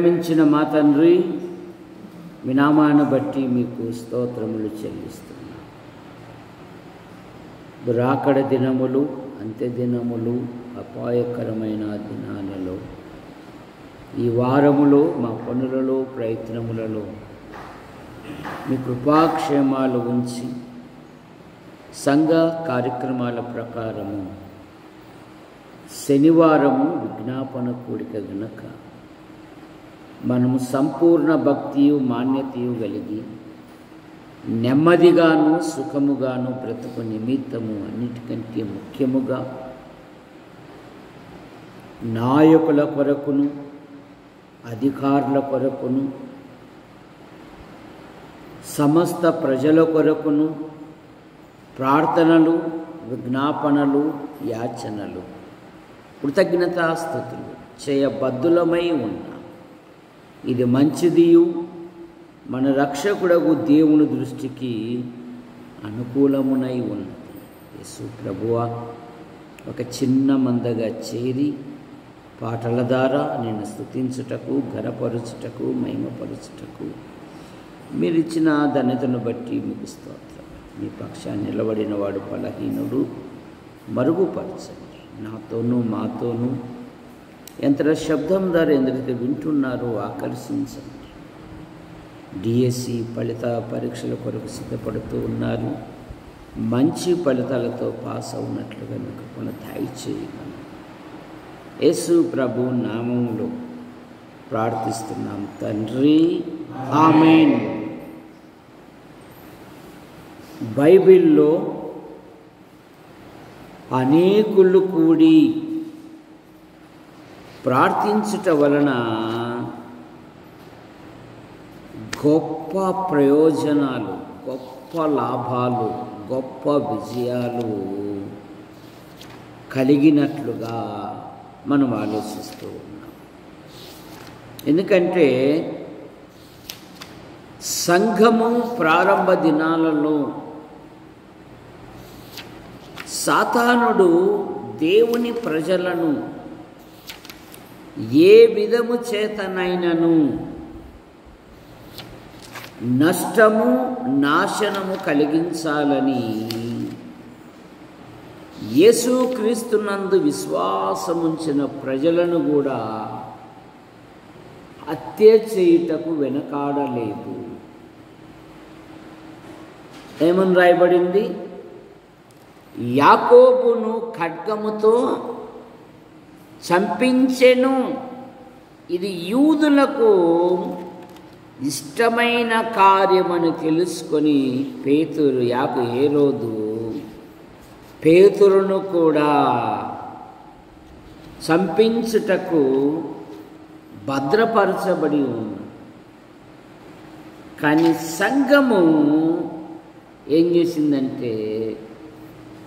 ప్రేమించిన మా తండ్రి, మీ నామాన్ని బట్టి మీకు స్తోత్రములు చెల్లిస్తున్నాం. రాకడ దినములు, అంత్య దినములు, అపాయకరమైన దినాలలో ఈ వారములో మా పనులలో ప్రయత్నములలో మీ కృపాక్షేమాలు ఉంచి సంఘ కార్యక్రమాల ప్రకారము శనివారము విజ్ఞాపన కూడిక గనుక మనము సంపూర్ణ భక్తియు మాన్యతయు కలిగి నెమ్మదిగాను సుఖముగాను బ్రతుకు నిమిత్తము అన్నిటికంటే ముఖ్యముగా నాయకుల కొరకును అధికారుల కొరకును సమస్త ప్రజల కొరకును ప్రార్థనలు, విజ్ఞాపనలు, యాచనలు, కృతజ్ఞతాస్తుతులు చేయబద్ధులమై ఉన్నాం. ఇది మంచిదియు మన రక్షకుడగు దేవుని దృష్టికి అనుకూలమునై ఉన్నది. యేసు ప్రభువా, ఒక చిన్న మందగా చేరి పాటల ద్వారా నేను స్తుతించుటకు, ఘనపరుచుటకు, మహిమపరుచుటకు మీరిచ్చిన ధన్యతను బట్టి మీకు స్తోత్రం. మీ పక్షాన్ని నిలబడిన వాడు బలహీనుడు, మరుగుపరచండి. నాతోనూ మాతోనూ యంత్ర శబ్దం ద్వారా ఎందుకైతే వింటున్నారో ఆకర్షించండి. డిఎస్సి ఫలిత పరీక్షల కొరకు సిద్ధపడుతూ ఉన్నారు. మంచి ఫలితాలతో పాస్ అవునట్లుగా మీకు కొన దయచేయమని యేసు ప్రభు నామములో ప్రార్థిస్తున్నాం తండ్రి, ఆమేన్. బైబిల్లో అనేకులు కూడి ప్రార్థించుట వలన గొప్ప ప్రయోజనాలు, గొప్ప లాభాలు, గొప్ప విజయాలు కలిగినట్లుగా మనం ఆలోచిస్తూ ఉన్నాం. ఎందుకంటే సంఘము ప్రారంభ దినాలలో సాతానుడు దేవుని ప్రజలను ఏ విధము చేతనైనను నష్టము, నాశనము కలిగించాలని యేసుక్రీస్తునందు విశ్వాసముంచిన ప్రజలను కూడా హత్య చేయుటకు వెనకాడలేదు. ఏమని రాయబడింది? యాకోబును ఖడ్గముతో చంపించెను. ఇది యూదులకు ఇష్టమైన కార్యమని తెలుసుకొని హేరోదు పేతురును కూడా చంపించుటకు భద్రపరచబడి ఉంది. కానీ సంఘము ఏం చేసిందంటే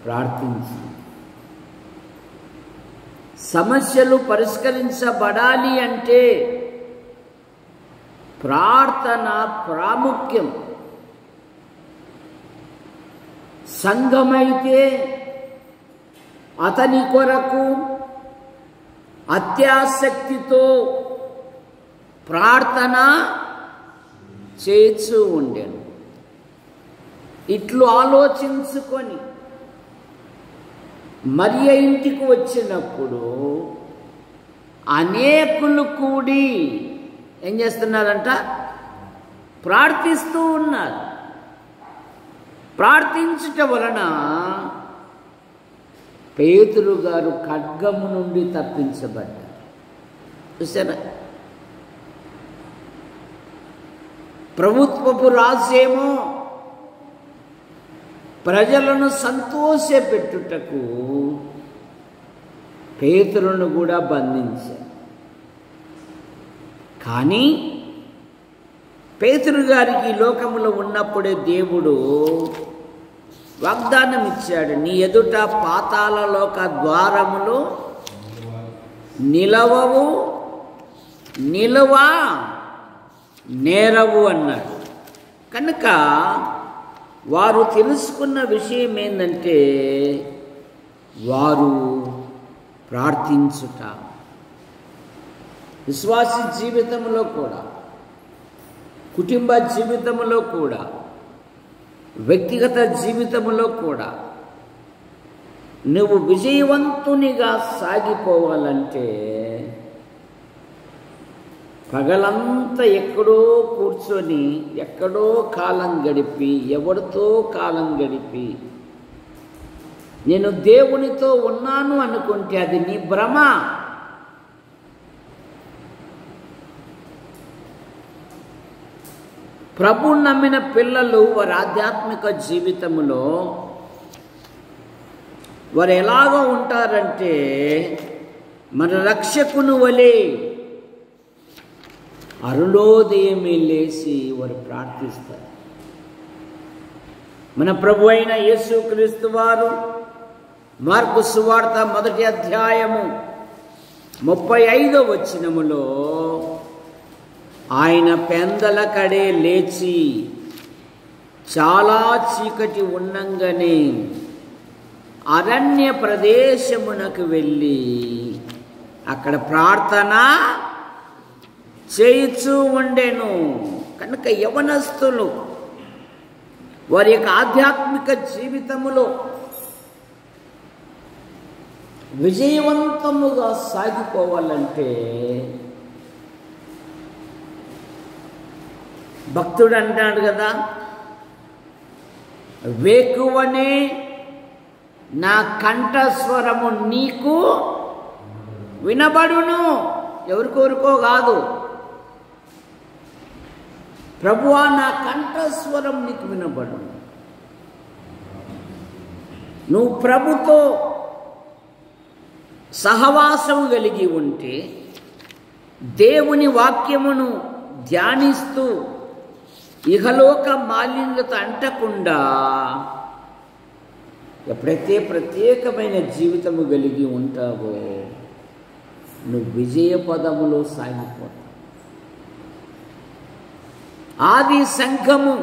ప్రార్థించింది. సమస్యలు పరిష్కరించబడాలి అంటే ప్రార్థన ప్రాముఖ్యం. సంఘమైతే అతని కొరకు అత్యాసక్తితో ప్రార్థన చేస్తూ ఉండెను. ఇట్లు ఆలోచించుకొని మరియ ఇంటికి వచ్చినప్పుడు అనేకులు కూడి ఏం చేస్తున్నారంట? ప్రార్థిస్తూ ఉన్నారు. ప్రార్థించుట వలన పేతురు గారు ఖడ్గము నుండి తప్పించబడ్డారు. చూసారా? ప్రభుత్వపు రాజ్యేమో ప్రజలను సంతోషపెట్టుటకు పేతురును కూడా బంధించారు. కానీ పేతురు గారికి లోకములో ఉన్నప్పుడే దేవుడు వాగ్దానం ఇచ్చాడు, నీ ఎదుట పాతాళలోక ద్వారములు నిలవవు, నిలువా నేరవు అన్నాడు. కనుక వారు తెలుసుకున్న విషయం ఏంటంటే వారు ప్రార్థించుట. విశ్వాసి జీవితంలో కూడా, కుటుంబ జీవితంలో కూడా, వ్యక్తిగత జీవితంలో కూడా నువ్వు విజయవంతునిగా సాగిపోవాలంటే పగలంతా ఎక్కడో కూర్చొని ఎక్కడో కాలం గడిపి ఎవరితో కాలం గడిపి నేను దేవునితో ఉన్నాను అనుకుంటే అది నీ భ్రమ. ప్రభు నమ్మిన పిల్లలు వారి ఆధ్యాత్మిక జీవితంలో వారు ఎలాగో ఉంటారంటే మన రక్షకుని వలె అరుణోదయమే లేచి వారు ప్రార్థిస్తారు. మన ప్రభు అయిన యేసుక్రీస్తు వారు మార్కు సువార్త 1వ అధ్యాయము 35వ వచనములో ఆయన పెందల కడే లేచి చాలా చీకటి ఉండంగానే అరణ్య ప్రదేశమునకు వెళ్ళి అక్కడ ప్రార్థన చేయుచూ ఉండెను. కనుక యవనస్తులు వారి యొక్క ఆధ్యాత్మిక జీవితములో విజయవంతముగా సాగిపోవాలంటే భక్తుడు అంటాడు కదా, వేకువనే నా కంఠస్వరము నీకు వినబడును. ఎవరికోరుకో కాదు, ప్రభువా నా కంఠస్వరం నీకు వినబడును. నువ్వు ప్రభుతో సహవాసం కలిగి ఉంటే, దేవుని వాక్యమును ధ్యానిస్తూ ఇహలోక మాలిన్యత అంటకుండా ఎప్పుడైతే ప్రత్యేకమైన జీవితము కలిగి ఉంటావో నువ్వు విజయ పదములో సాగిపోతావు. ఆది సంఘము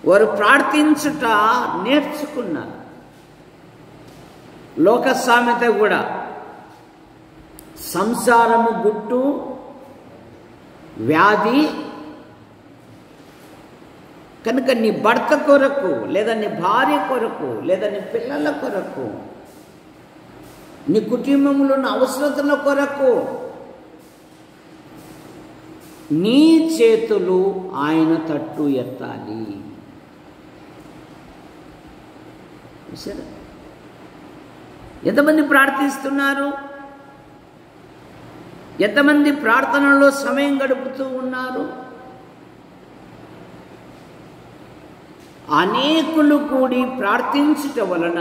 వారు ప్రార్థించుట నేర్చుకున్నారు. లోక సామెత కూడా సంసారము గుట్టు, వ్యాధి. కనుక నీ భర్త కొరకు లేదా నీ భార్య కొరకు లేదా నీ పిల్లల కొరకు నీ కుటుంబంలో ఉన్న అవసరతల కొరకు నీ చేతులు ఆయన తట్టు ఎత్తాలి. సరే, ఎంతమంది ప్రార్థిస్తున్నారు? ఎంతమంది ప్రార్థనలో సమయం గడుపుతూ ఉన్నారు? అనేకులు కూడి ప్రార్థించుట వలన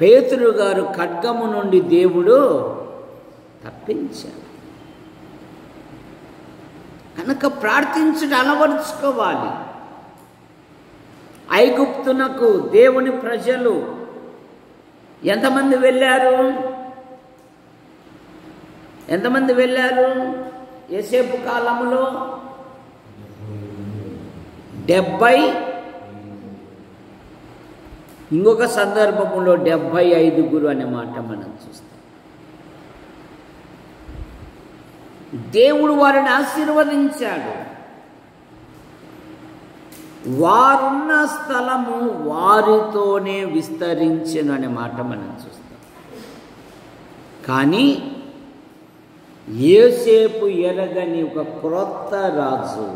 పేతురు గారు ఖడ్గము నుండి దేవుడు తప్పించాడు. కనుక ప్రార్థించుట అలవరుచుకోవాలి. ఐగుప్తునకు దేవుని ప్రజలు ఎంతమంది వెళ్ళారు? ఎంతమంది వెళ్ళారు? యోసేపు కాలంలో 70, ఇంకొక సందర్భంలో 75 అనే మాట మనం చూస్తాం. దేవుడు వారిని ఆశీర్వదించాడు. వారున్న స్థలము వారితోనే విస్తరించెను అనే మాట మనం చూస్తాం. కానీ యోసేపు ఎరగని ఒక క్రొత్త రాజు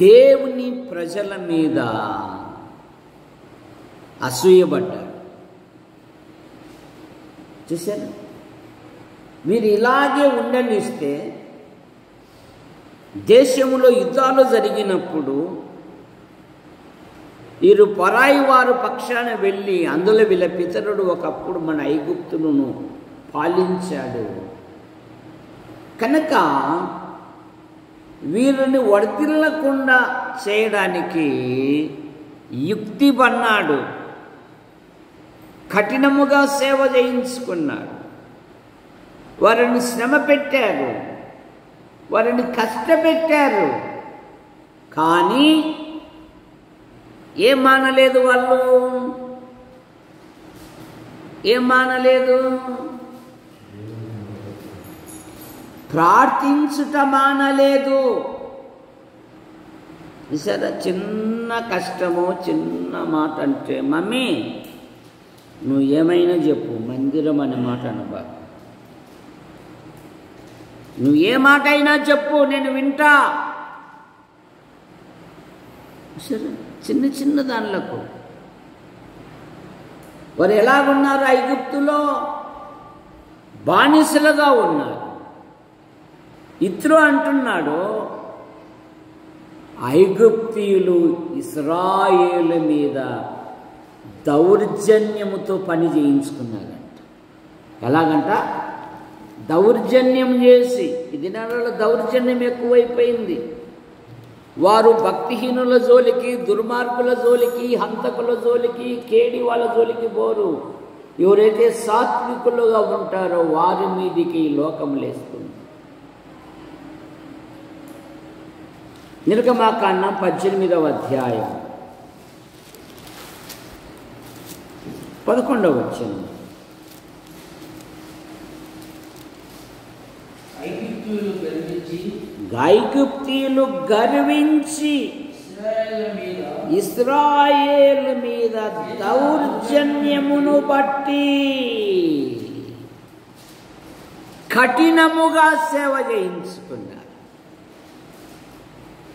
దేవుని ప్రజల మీద అసూయపడ్డాడు. చూశారు? మీరు ఇలాగే ఉండనిస్తే దేశంలో యుద్ధాలు జరిగినప్పుడు వీరు పరాయి వారు పక్షాన వెళ్ళి అందులో వీళ్ళ పితరుడు ఒకప్పుడు మన ఐగుప్తులను పాలించాడు కనుక వీరిని వర్తిల్లకుండా చేయడానికి యుక్తి పన్నాడు. కఠినముగా సేవ చేయించుకున్నాడు. వారిని శ్రమ పెట్టారు, వారిని కష్టపెట్టారు. కానీ ఏం మానలేదు వాళ్ళు. ఏం మానలేదు? ప్రార్థించుట మానలేదు. సరే, చిన్న కష్టమో చిన్న మాట అంటే, మమ్మీ నువ్వు ఏమైనా చెప్పు, మందిరం అనే మాట అనబా. నువ్వు ఏ మాట అయినా చెప్పు, నేను వింటా. సరే, చిన్న చిన్న దానిలకు వారు ఎలాగున్నారు? ఐగుప్తులో బానిసలుగా ఉన్నారు. ఇత్రో అంటున్నాడు, ఐగుప్తీయులు ఇశ్రాయేలు మీద దౌర్జన్యముతో పని చేయించుకున్నారంట. ఎలాగంట? దౌర్జన్యం చేసి. ఈ దినాలలో దౌర్జన్యం ఎక్కువైపోయింది. వారు భక్తిహీనుల జోలికి, దుర్మార్గుల జోలికి, హంతకుల జోలికి, కేడి వాళ్ళ జోలికి పోరు. ఎవరైతే సాత్వికులుగా ఉంటారో వారి మీదికి ఈ లోకం లేస్తుంది. నిర్గమాకాండం 18వ అధ్యాయం 11వ వచనం. ఐగుప్తీయులు గర్వించి ఇశ్రాయేలు మీద దౌర్జన్యమును బట్టి కఠినముగా సేవ చేయించుకున్నారు.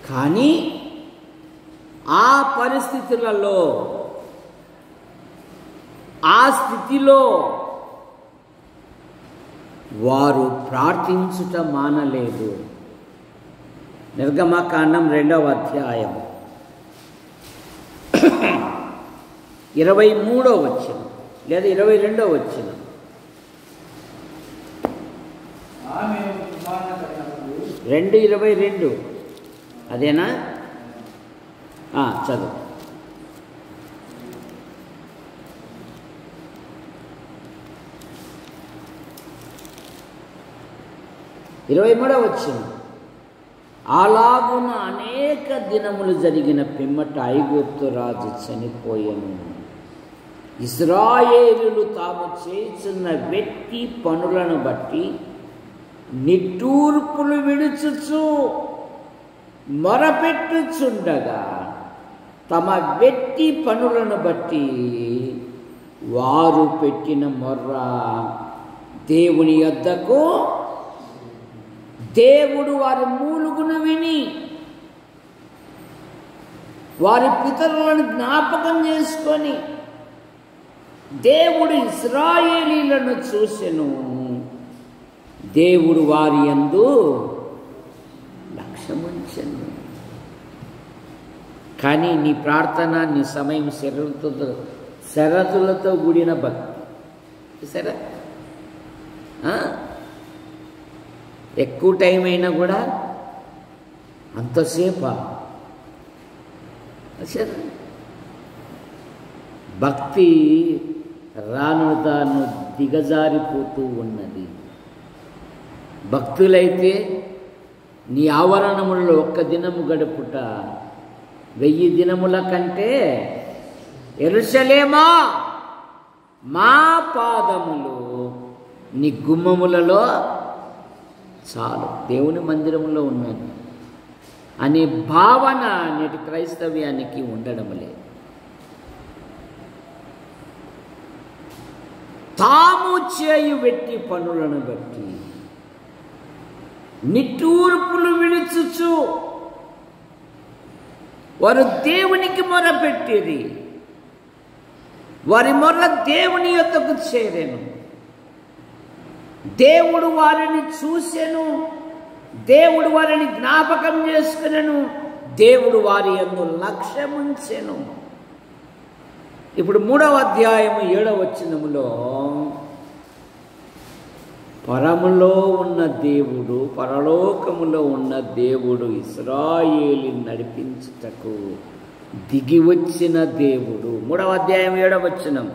కానీ ఆ పరిస్థితులలో, ఆ స్థితిలో వారు ప్రార్థించుట మానలేదు. నిర్గమకాండం 2వ అధ్యాయం 23వ వచనం లేదా 22వ వచనం. ఆమె 2:22 అదేనా? చదువు. ఇరవై 23వ వచనం. అలాగున అనేక దినములు జరిగిన పిమ్మట ఐగుప్తు రాజు చనిపోయెను. ఇశ్రాయేలులు తాము చేస్తున్న వెట్టి పనులను బట్టి నిట్టూర్పులు విడుచుచు మొరపెట్టుచుండగా, తమ వెట్టి పనులను బట్టి వారు పెట్టిన మొర్ర దేవుని యొద్దకు దేవుడు వారి మూలుగును విని వారి పితరులను జ్ఞాపకం చేసుకొని దేవుడు ఇశ్రాయేలీలను చూసెను. దేవుడు వారి యందు లక్ష్యముంచెను. కానీ నీ ప్రార్థన, నీ సమయం షరతులతో కూడిన భక్తి. సరే, ఎక్కువ టైం అయినా కూడా అంతసేపా? సరే, భక్తి రాను తాను దిగజారిపోతూ ఉన్నది. భక్తులైతే నీ ఆవరణములలో ఒక్క దినము గడుపుట 1000 దినముల కంటే, యెరూషలేమా మా పాదములు నీ గుమ్మములలో చాలు, దేవుని మందిరంలో ఉన్నాను అనే భావన నేటి క్రైస్తవ్యానికి ఉండడం లేదు. తాము చేయు వెట్టి పనులను బట్టి నిట్టూర్పులు విడుచుచు వారు దేవునికి మొరపెట్టిరి. వారి మొర్ర దేవుని యొద్దకు చేరెను. దేవుడు వారిని చూసెను. దేవుడు వారిని జ్ఞాపకం చేసుకునెను. దేవుడు వారి యందు లక్ష్యముంచెను. ఇప్పుడు 3వ అధ్యాయము 7వ వచనములో పరములో ఉన్న దేవుడు, పరలోకములో ఉన్న దేవుడు ఇశ్రాయేలును నడిపించుటకు దిగి వచ్చిన దేవుడు. 3వ అధ్యాయం 7వ వచనం.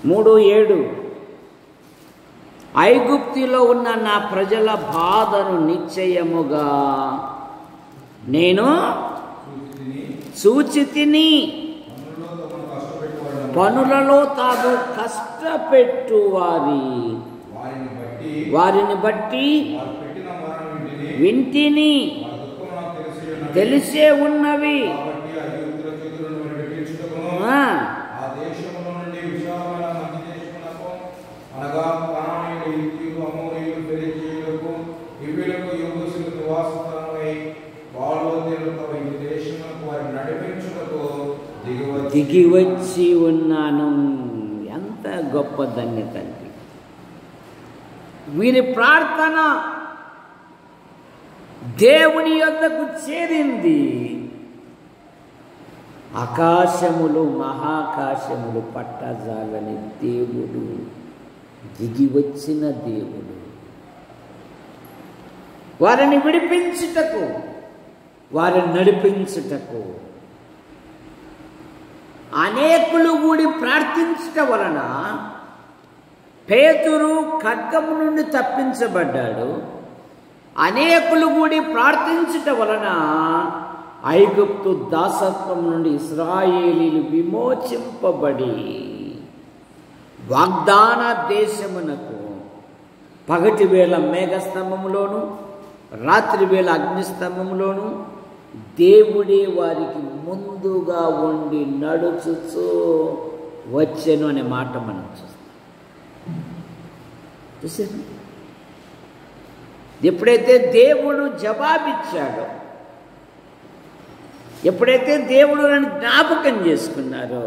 3:7 ఐగుప్తులో ఉన్న నా ప్రజల బాధను నిశ్చయముగా నేను చూచితిని. పనులలో తాము కష్టపెట్టు వారిని బట్టి వింటిని తెలిసే ఉన్నవి. దిగి వచ్చి ఉన్నాను. ఎంత గొప్ప ధన్యత అండి. వీరి ప్రార్థన దేవుని యొద్దకు చేరింది. ఆకాశములు మహాకాశములు పట్టజాలని దేవుడు, దిగి వచ్చిన దేవుడు వారిని విడిపించుటకు, వారిని నడిపించుటకు అనేకులు కూడి ప్రార్థించటం వలన పేతురు ఖడ్గము నుండి తప్పించబడ్డాడు. అనేకులు కూడి ప్రార్థించటం వలన ఐగుప్తు దాసత్వం నుండి ఇశ్రాయేలీలు విమోచింపబడి వాగ్దాన దేశమునకు పగటి వేళ మేఘస్తంభములోను రాత్రి వేళ అగ్నిస్తంభములోను దేవుడే వారికి ముందుగా ఉండి నడుచుచూ వచ్చెను అనే మాట మనం చూస్తాం. ఎప్పుడైతే దేవుడు జవాబిచ్చాడో, ఎప్పుడైతే దేవుడు నన్ను జ్ఞాపకం చేసుకున్నారో,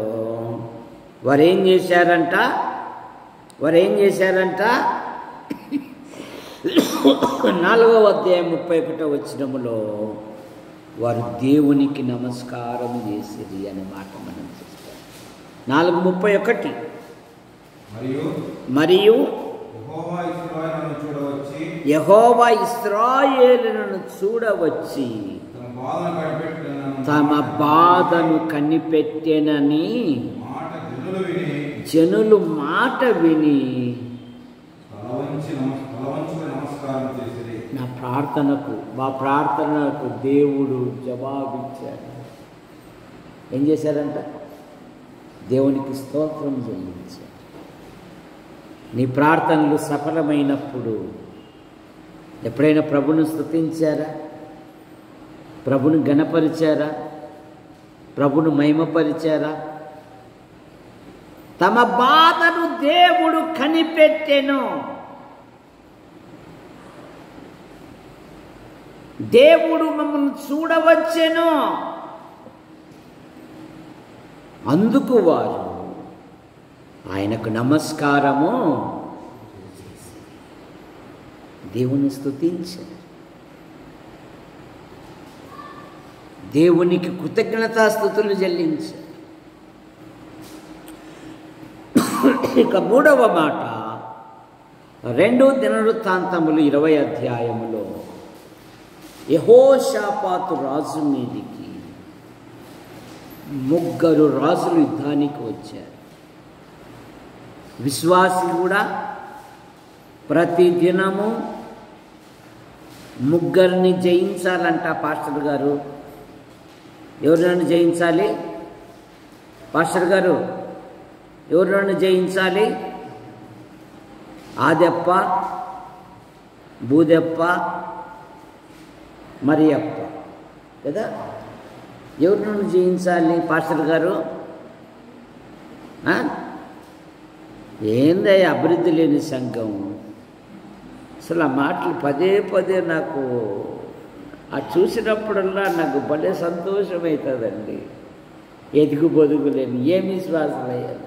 వారేం చేశారంట 4వ అధ్యాయం 31వ వచనములో వారు దేవునికి నమస్కారం చేసిరి అనే మాట మనం చూస్తాం. 4:31 మరియు యెహోవా ఇశ్రాయేలును చూడవచ్చి తమ బాధను కనిపెట్టెనని జనులు మాట విని మా ప్రార్థనకు దేవుడు జవాబిచ్చాడు. ఏం చేశారంట? దేవునికి స్తోత్రం చెల్లించారు. నీ ప్రార్థనలు సఫలమైనప్పుడు ఎప్పుడైనా ప్రభుని స్తుతించారా? ప్రభుని ఘనపరిచారా? ప్రభుని మహిమపరిచారా? తమ బాధను దేవుడు కనిపెట్టెను. దేవుడు మమ్మల్ని చూడవచ్చెను. అందుకు వారు ఆయనకు నమస్కారము దేవుని స్తుతించారు. దేవునికి కృతజ్ఞతాస్తుతులు చెల్లించారు. ఇక 3వ మాట 2 దినవృత్తాంతములు 20వ అధ్యాయములో యెహోషాపాతు రాజు మీదికి 3 రాజులు యుద్ధానికి వచ్చారు. విశ్వాసి కూడా ప్రతి దినము 3 జయించాలంట. పాస్టర్ గారు, ఎవరినైనా జయించాలి? పాస్టర్ గారు, ఎవరినైనా జయించాలి? ఆదెప్ప, బూదెప్ప, మరియప్ప కదా. ఎవరినైనా జయించాలి పాస్టర్ గారు? ఏంది అభివృద్ధి లేని సంఘం? అసలు ఆ మాటలు పదే పదే నాకు చూసినప్పుడల్లా నాకు భలే సంతోషమవుతుందండి. ఎదుగు బొదుగులేని ఏమి శ్వాసలయ్యారు.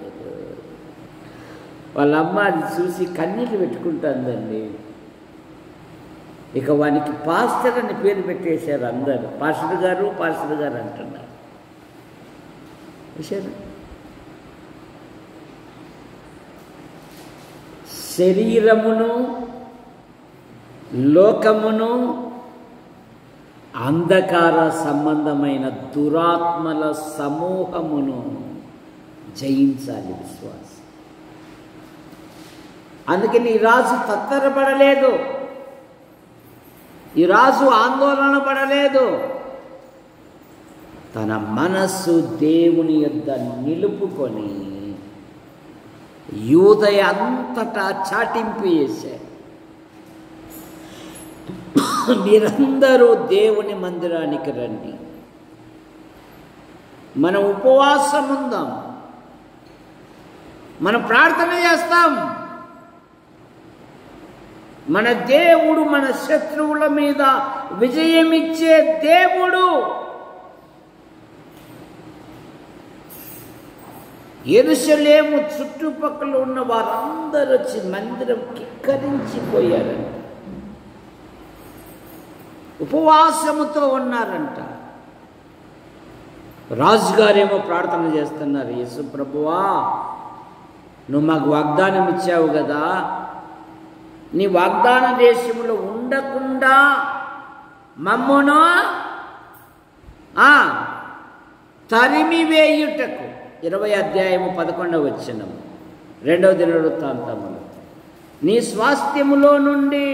వాళ్ళ అమ్మ అది చూసి కన్నీళ్ళు పెట్టుకుంటుందండి. ఇక వానికి పాస్టర్ అని పేరు పెట్టేశారు అందరూ. పాస్టర్ గారు అంటున్నారు. చూశారు? శరీరమును లోకమును అంధకార సంబంధమైన దురాత్మల సమూహమును జయించాలి విశ్వాసం. అందుకని ఈ రాజు తత్తరపడలేదు, ఈ రాజు ఆందోళన పడలేదు. తన మనస్సు దేవుని యొద్ద నిలుపుకొని యూదయ అంతటా చాటింపు చేశారు. మీరందరూ దేవుని మందిరానికి రండి, మనం ఉపవాసం ఉందాం, మనం ప్రార్థన చేస్తాం. మన దేవుడు మన శత్రువుల మీద విజయమిచ్చే దేవుడు. యెరూషలేము చుట్టుపక్కల ఉన్న వారందరూ వచ్చి మందిరం కిక్కరించిపోయారంట, ఉపవాసముతో ఉన్నారంట. రాజుగారేమో ప్రార్థన చేస్తున్నారు, యేసు ప్రభువా, నువ్వు మాకు వాగ్దానం ఇచ్చావు కదా, నీ వాగ్దాన దేశంలో ఉండకుండా మమ్మును తరిమివేయుటకు 20 అధ్యాయము 11వ వచనం 2వ దినవృత్తాంతములు, నీ స్వాస్థ్యములో నుండి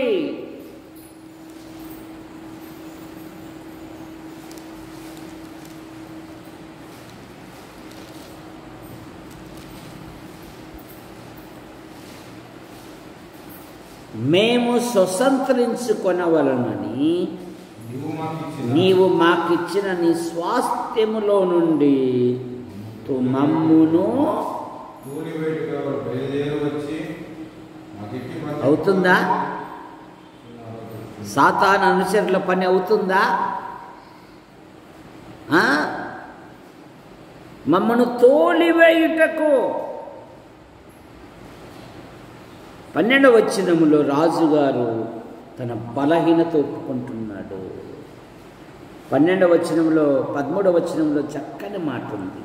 మేము స్వతంత్రించుకొనవలనని నీవు మాకిచ్చిన నీ స్వాస్థ్యములో నుండి మమ్మును. అవుతుందా? సాతాను అనుచరుల పని అవుతుందా? మమ్మను తోలివేయుటకు. 12వ వచనములో రాజుగారు తన బలహీనత ఒప్పుకుంటున్నాడు. 12వ వచనంలో 13వ వచనంలో చక్కని మాట ఉంది.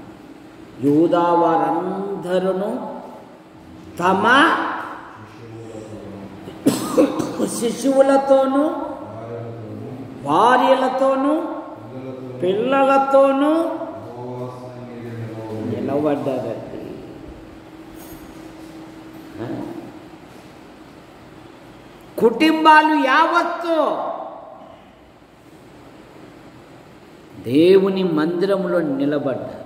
యూదా వారందరూ తమ శిశువులతోనూ భార్యలతోనూ పిల్లలతోనూ నిలబడ్డారండి. కుటుంబాలు యావత్తు దేవుని మందిరంలో నిలబడ్డారు.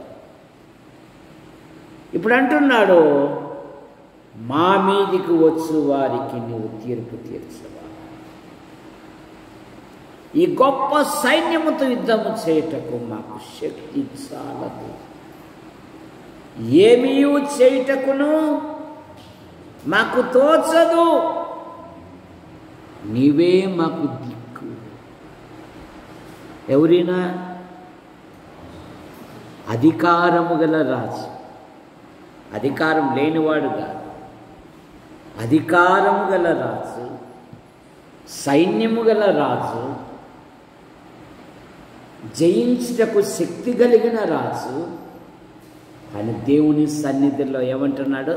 ఇప్పుడు అంటున్నాడు, మా మీదికి వచ్చు వారికి నీవు తీర్పు తీర్చవా, ఈ గొప్ప సైన్యముతో యుద్ధము చేయుటకు మాకు శక్తి చాలదు, ఏమీ చేయుటకును మాకు తోచదు, నీవే మాకు దిక్కు. ఎవరైనా అధికారము గల రాజు, అధికారం లేనివాడు కాదు, అధికారము గల రాజు, సైన్యము గల రాజు, జయించుటకు శక్తి కలిగిన రాజు. కానీ దేవుని సన్నిధిలో ఏమంటున్నాడు?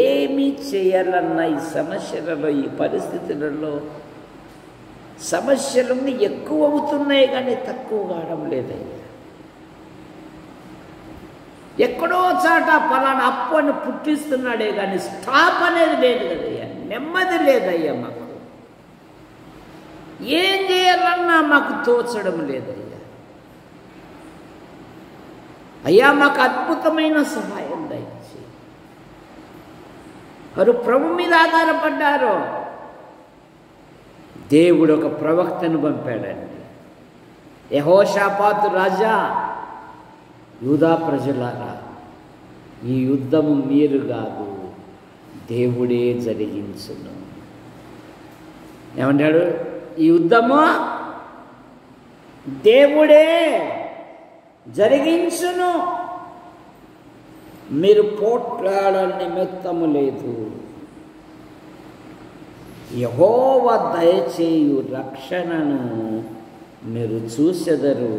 ఏమి చేయాలన్న ఈ సమస్యలలో, ఈ పరిస్థితులలో సమస్యలన్నీ ఎక్కువ అవుతున్నాయి కానీ తక్కువ కావడం లేదయ్యా. ఎక్కడో చాట పలానా అప్పు అని పుట్టిస్తున్నాడే కానీ స్టాప్ అనేది లేదు కదయ్యా, నెమ్మది లేదయ్యా. మాకు ఏం చేయాలన్నా మాకు తోచడం లేదయ్యా. అయ్యా మాకు అద్భుతమైన సహాయం దయచేయి. వారు ప్రభు మీద ఆధారపడ్డారు. దేవుడు ఒక ప్రవక్తను పంపాడండి. యెహోషాపాతు రాజా, యూదా ప్రజలారా, ఈ యుద్ధము మీరు కాదు, దేవుడే జరిగించును. ఏమంటాడు? ఈ యుద్ధము దేవుడే జరిగించును, మీరు పోట్లాడ నిమిత్తము లేదు. యెహోవా దయచేయు రక్షణను మీరు చూసెదరు.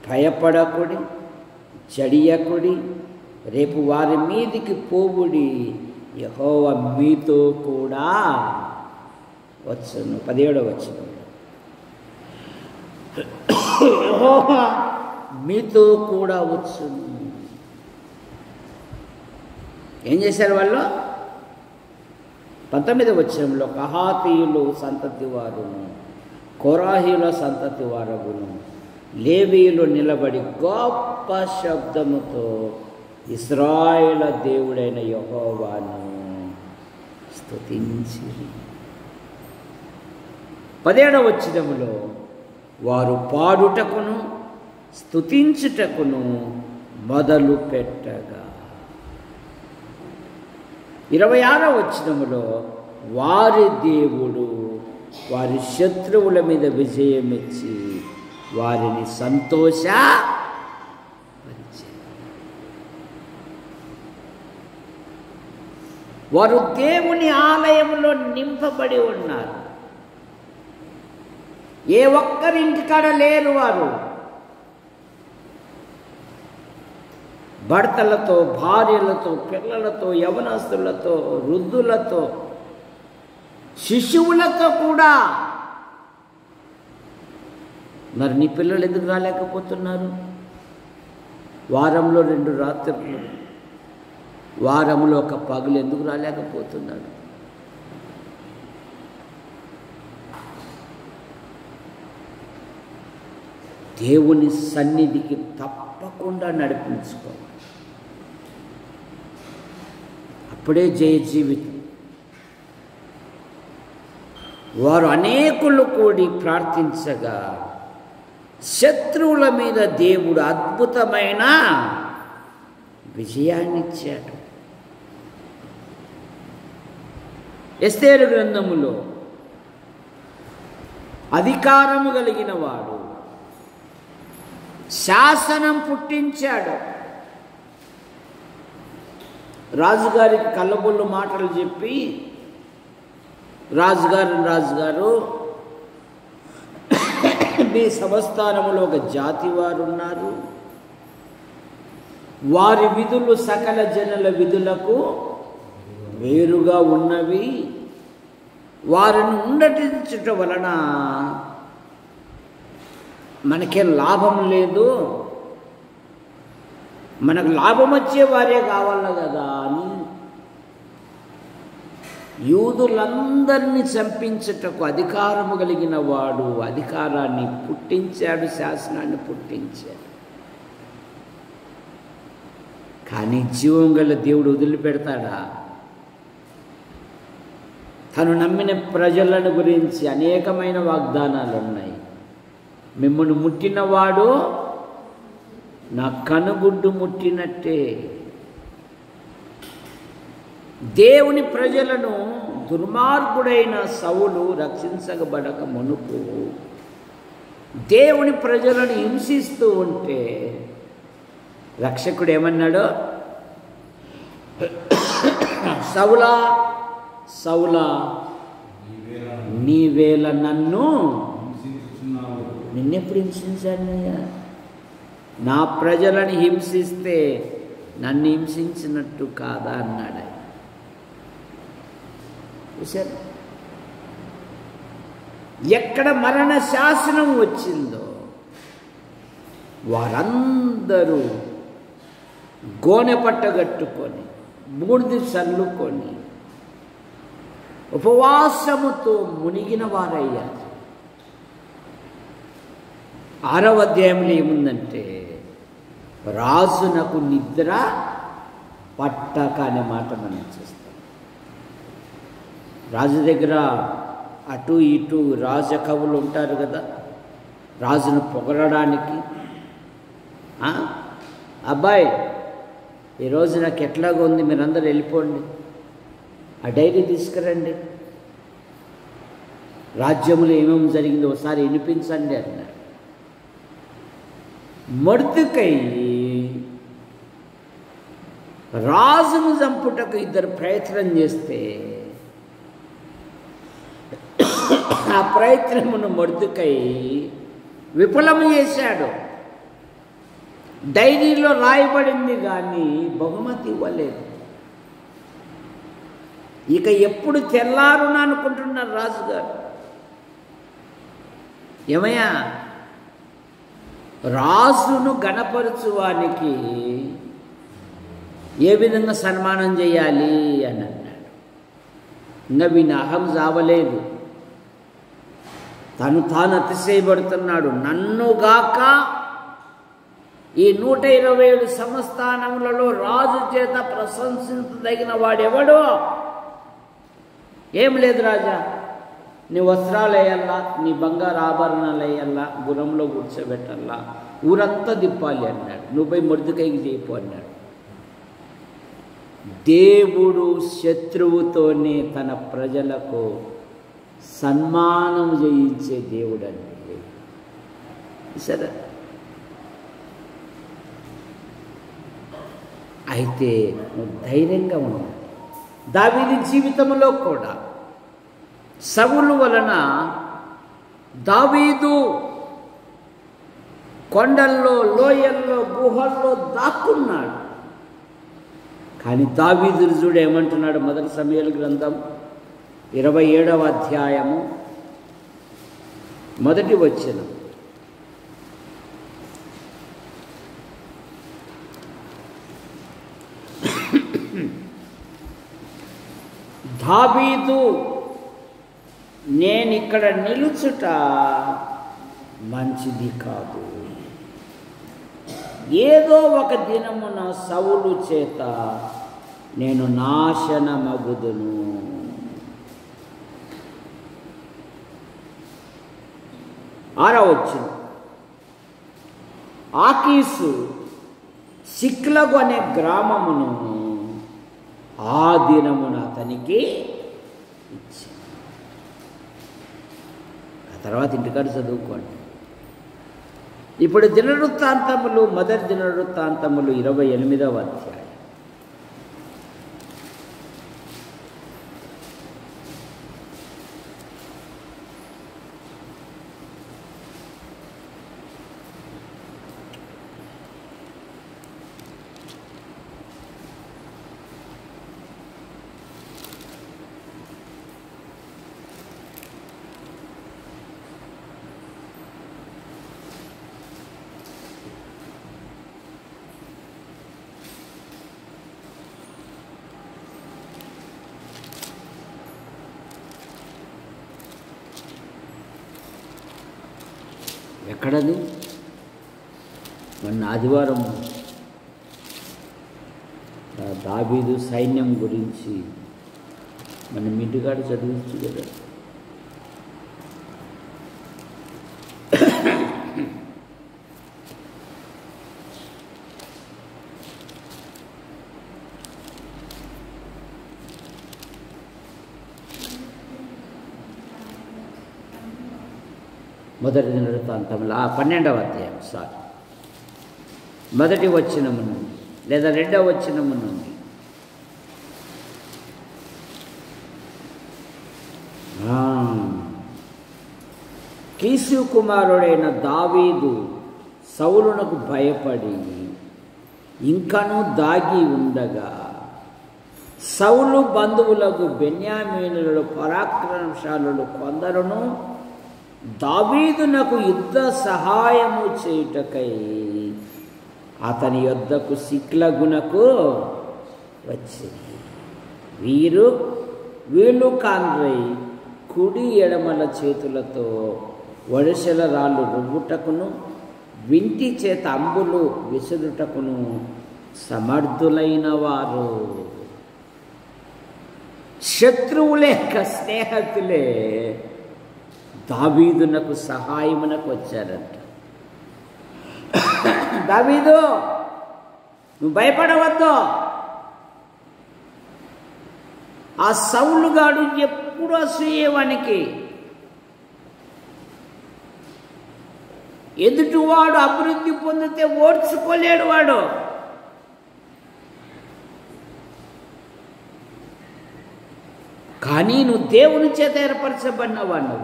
భయపడకుడి, జడియకుడి, రేపు వారి మీదికి పోవుడి, యెహోవా మీతో కూడా వచ్చును. 17వ వచనం, యెహోవా మీతో కూడా వచ్చును. ఏం చేశారు వాళ్ళు? 19వ వచనంలో కహాతీయులు సంతతి వారును కోరాహీయుల సంతతి వారగును లేవీయులు నిలబడి గొప్ప శబ్దముతో ఇశ్రాయేలు దేవుడైన యెహోవాను స్తుతించిరి. 17వ వచనములో వారు పాడుటకును స్తుతించుటకును మొదలు పెట్టగా, 26వ వచనములో వారి దేవుడు వారి శత్రువుల మీద విజయమిచ్చి వారిని సంతోషపరిచారు. వారు దేవుని ఆలయంలో నింపబడి ఉన్నారు. ఏ ఒక్కరింటికాడ లేరు. వారు భర్తలతో, భార్యలతో, పిల్లలతో, యవనస్తులతో, వృద్ధులతో, శిశువులతో కూడా. మరి నీ పిల్లలు ఎందుకు రాలేకపోతున్నారు? వారంలో 2 రాత్రులు, వారంలో 1 పగలు ఎందుకు రాలేకపోతున్నాడు? దేవుని సన్నిధికి తప్పకుండా నడిపించుకోవాలి. అప్పుడే జయ జీవితం. వారు అనేకులు కూడి ప్రార్థించగా శత్రువుల మీద దేవుడు అద్భుతమైన విజయాన్నిచ్చాడు. ఎస్తేరు గ్రంథములో అధికారము కలిగిన వాడు శాసనం పుట్టించాడు. రాజుగారికి కళ్ళబొల్లు మాటలు చెప్పి, రాజుగారు మీ సంస్థానములో ఒక జాతి వారు ఉన్నారు, వారి విధులు సకల జనుల విధులకు వేరుగా ఉన్నవి, వారిని ఉండటించుట వలన మనకేం లాభం లేదు, మనకు లాభం వచ్చే వారే కావాలి కదా అని యూదులందరినీ చంపించుటకు అధికారము కలిగిన వాడు అధికారాన్ని పుట్టించాడు, శాసనాన్ని పుట్టించాడు. కానీ జీవం గల దేవుడు వదిలిపెడతాడా? తను నమ్మిన ప్రజలను గురించి అనేకమైన వాగ్దానాలు ఉన్నాయి. మిమ్మల్ని ముట్టినవాడు నా కనుగుడ్డు ముట్టినట్టే. దేవుని ప్రజలను దుర్మార్గుడైన సౌలు రక్షించబడక మునుపు దేవుని ప్రజలను హింసిస్తూ ఉంటే రక్షకుడు ఏమన్నాడు? సౌలా సౌలా నీవేళ నన్ను నిన్నెప్పుడు హింసించానయ్యా? నా ప్రజలను హింసిస్తే నన్ను హింసించినట్టు కాదా అన్నాడు. చూశారు? ఎక్కడ మరణ శాసనం వచ్చిందో వారందరూ గోనె పట్టగట్టుకొని బూడిద చల్లుకొని ఉపవాసముతో మునిగిన వారయ్యారు. 6వ అధ్యాయంలో ఏముందంటే రాజునకు నిద్ర పట్టక అనే మాట మనం చూస్తాం. రాజు దగ్గర అటు ఇటు రాజకవులు ఉంటారు కదా, రాజును పొగడడానికి. అబ్బాయి ఈరోజు నాకు ఎట్లాగా ఉంది, మీరందరూ వెళ్ళిపోండి, ఆ డైరీ తీసుకురండి, రాజ్యంలో ఏమేమి జరిగిందో ఒకసారి వినిపించండి అన్నారు. మొర్దెకై రాజును చంపుటకు 2 ప్రయత్నం చేస్తే ఆ ప్రయత్నమును మొర్దెకై విఫలము చేశాడు. డైరీలో రాయబడింది కానీ బహుమతి ఇవ్వలేదు. ఇక ఎప్పుడు తెల్లారున అనుకుంటున్నారు రాజుగారు. ఏమయ్యా, రాజును గణపరచువానికి ఏ విధంగా సన్మానం చేయాలి అని అన్నాడు. ఇంకా వీని అహం జావలేదు, తాను అతిశయపడుతున్నాడు. నన్నుగాక ఈ 127 సంస్థానములలో రాజు చేత ప్రశంసించదగిన వాడెవడో? ఏం లేదు రాజా, నీ వస్త్రాలు వేయల్లా, నీ బంగారు ఆభరణాలు వేయల్లా, గుర్రంలో కూర్చోబెట్టల్లా, ఊరంతా తిప్పాలి అన్నాడు. నువ్వు పోయి మొర్దెకైకి చేయిపో అన్నాడు. దేవుడు శత్రువుతోనే తన ప్రజలకు సన్మానం చేయించే దేవుడు అండి. సరే, అయితే నువ్వు ధైర్యంగా ఉన్నావు. దావీదు జీవితంలో కూడా సౌలు వలన దావీదు కొండల్లో, లోయల్లో, గుహల్లో దాక్కున్నాడు. కానీ దావీదు చూడు ఏమంటున్నాడు? మొదటి సమూయేలు గ్రంథం 27వ అధ్యాయము మొదటి వచనం. దావీదు నేనిక్కడ నిలుచుట మంచిది కాదు, ఏదో ఒక దినమున సౌలు చేత నేను నాశనమగుదును. ఆరవచ్చు, ఆకీసు సిక్లగు అనే గ్రామమును ఆ దినమున అతనికి ఇచ్చి, ఆ తర్వాత ఇంటికాడ చదువుకోండి. ఇప్పుడు దినవృత్తాంతములు, మొదటి దినవృత్తాంతములు 28వ అధ్యాయం. ఎక్కడది? మొన్న ఆదివారం దావీదు సైన్యం గురించి మన మిడ్డుగాడ చదివించు కదా. మొదటి దినవృత్తాంతంలో 12వ అధ్యాయం, సారీ, మొదటి వచనము నుండి లేదా 2వ వచనము నుండి. కీసు కుమారుడైన దావీదు సౌలునకు భయపడి ఇంకనూ దాగి ఉండగా సౌలు బంధువులకు బెన్యామీనులలో పరాక్రమశాలులు కొందరును దావీదునకు యుద్ధ సహాయము చేయుటకై అతని యొద్దకు సిక్లగునకు వచ్చింది. వీళ్ళు కాన్రై కుడి ఎడమల చేతులతో వడిసెల రాళ్ళు రువ్వుటకును వింటి చేత అంబులు విసురుటకును సమర్థులైన వారు. శత్రువులే స్నేహితులే దావీదునకు సహాయమునకు వచ్చారంట. దావీదు, నువ్వు భయపడవద్దు. ఆ సౌలుగాడు ఎప్పుడు అసూయేవానికి, ఎదుటివాడు అభివృద్ధి పొందితే ఓర్చుకోలేడు వాడు. కానీ నువ్వు దేవుని చేత ఏర్పరచబడినవాడు,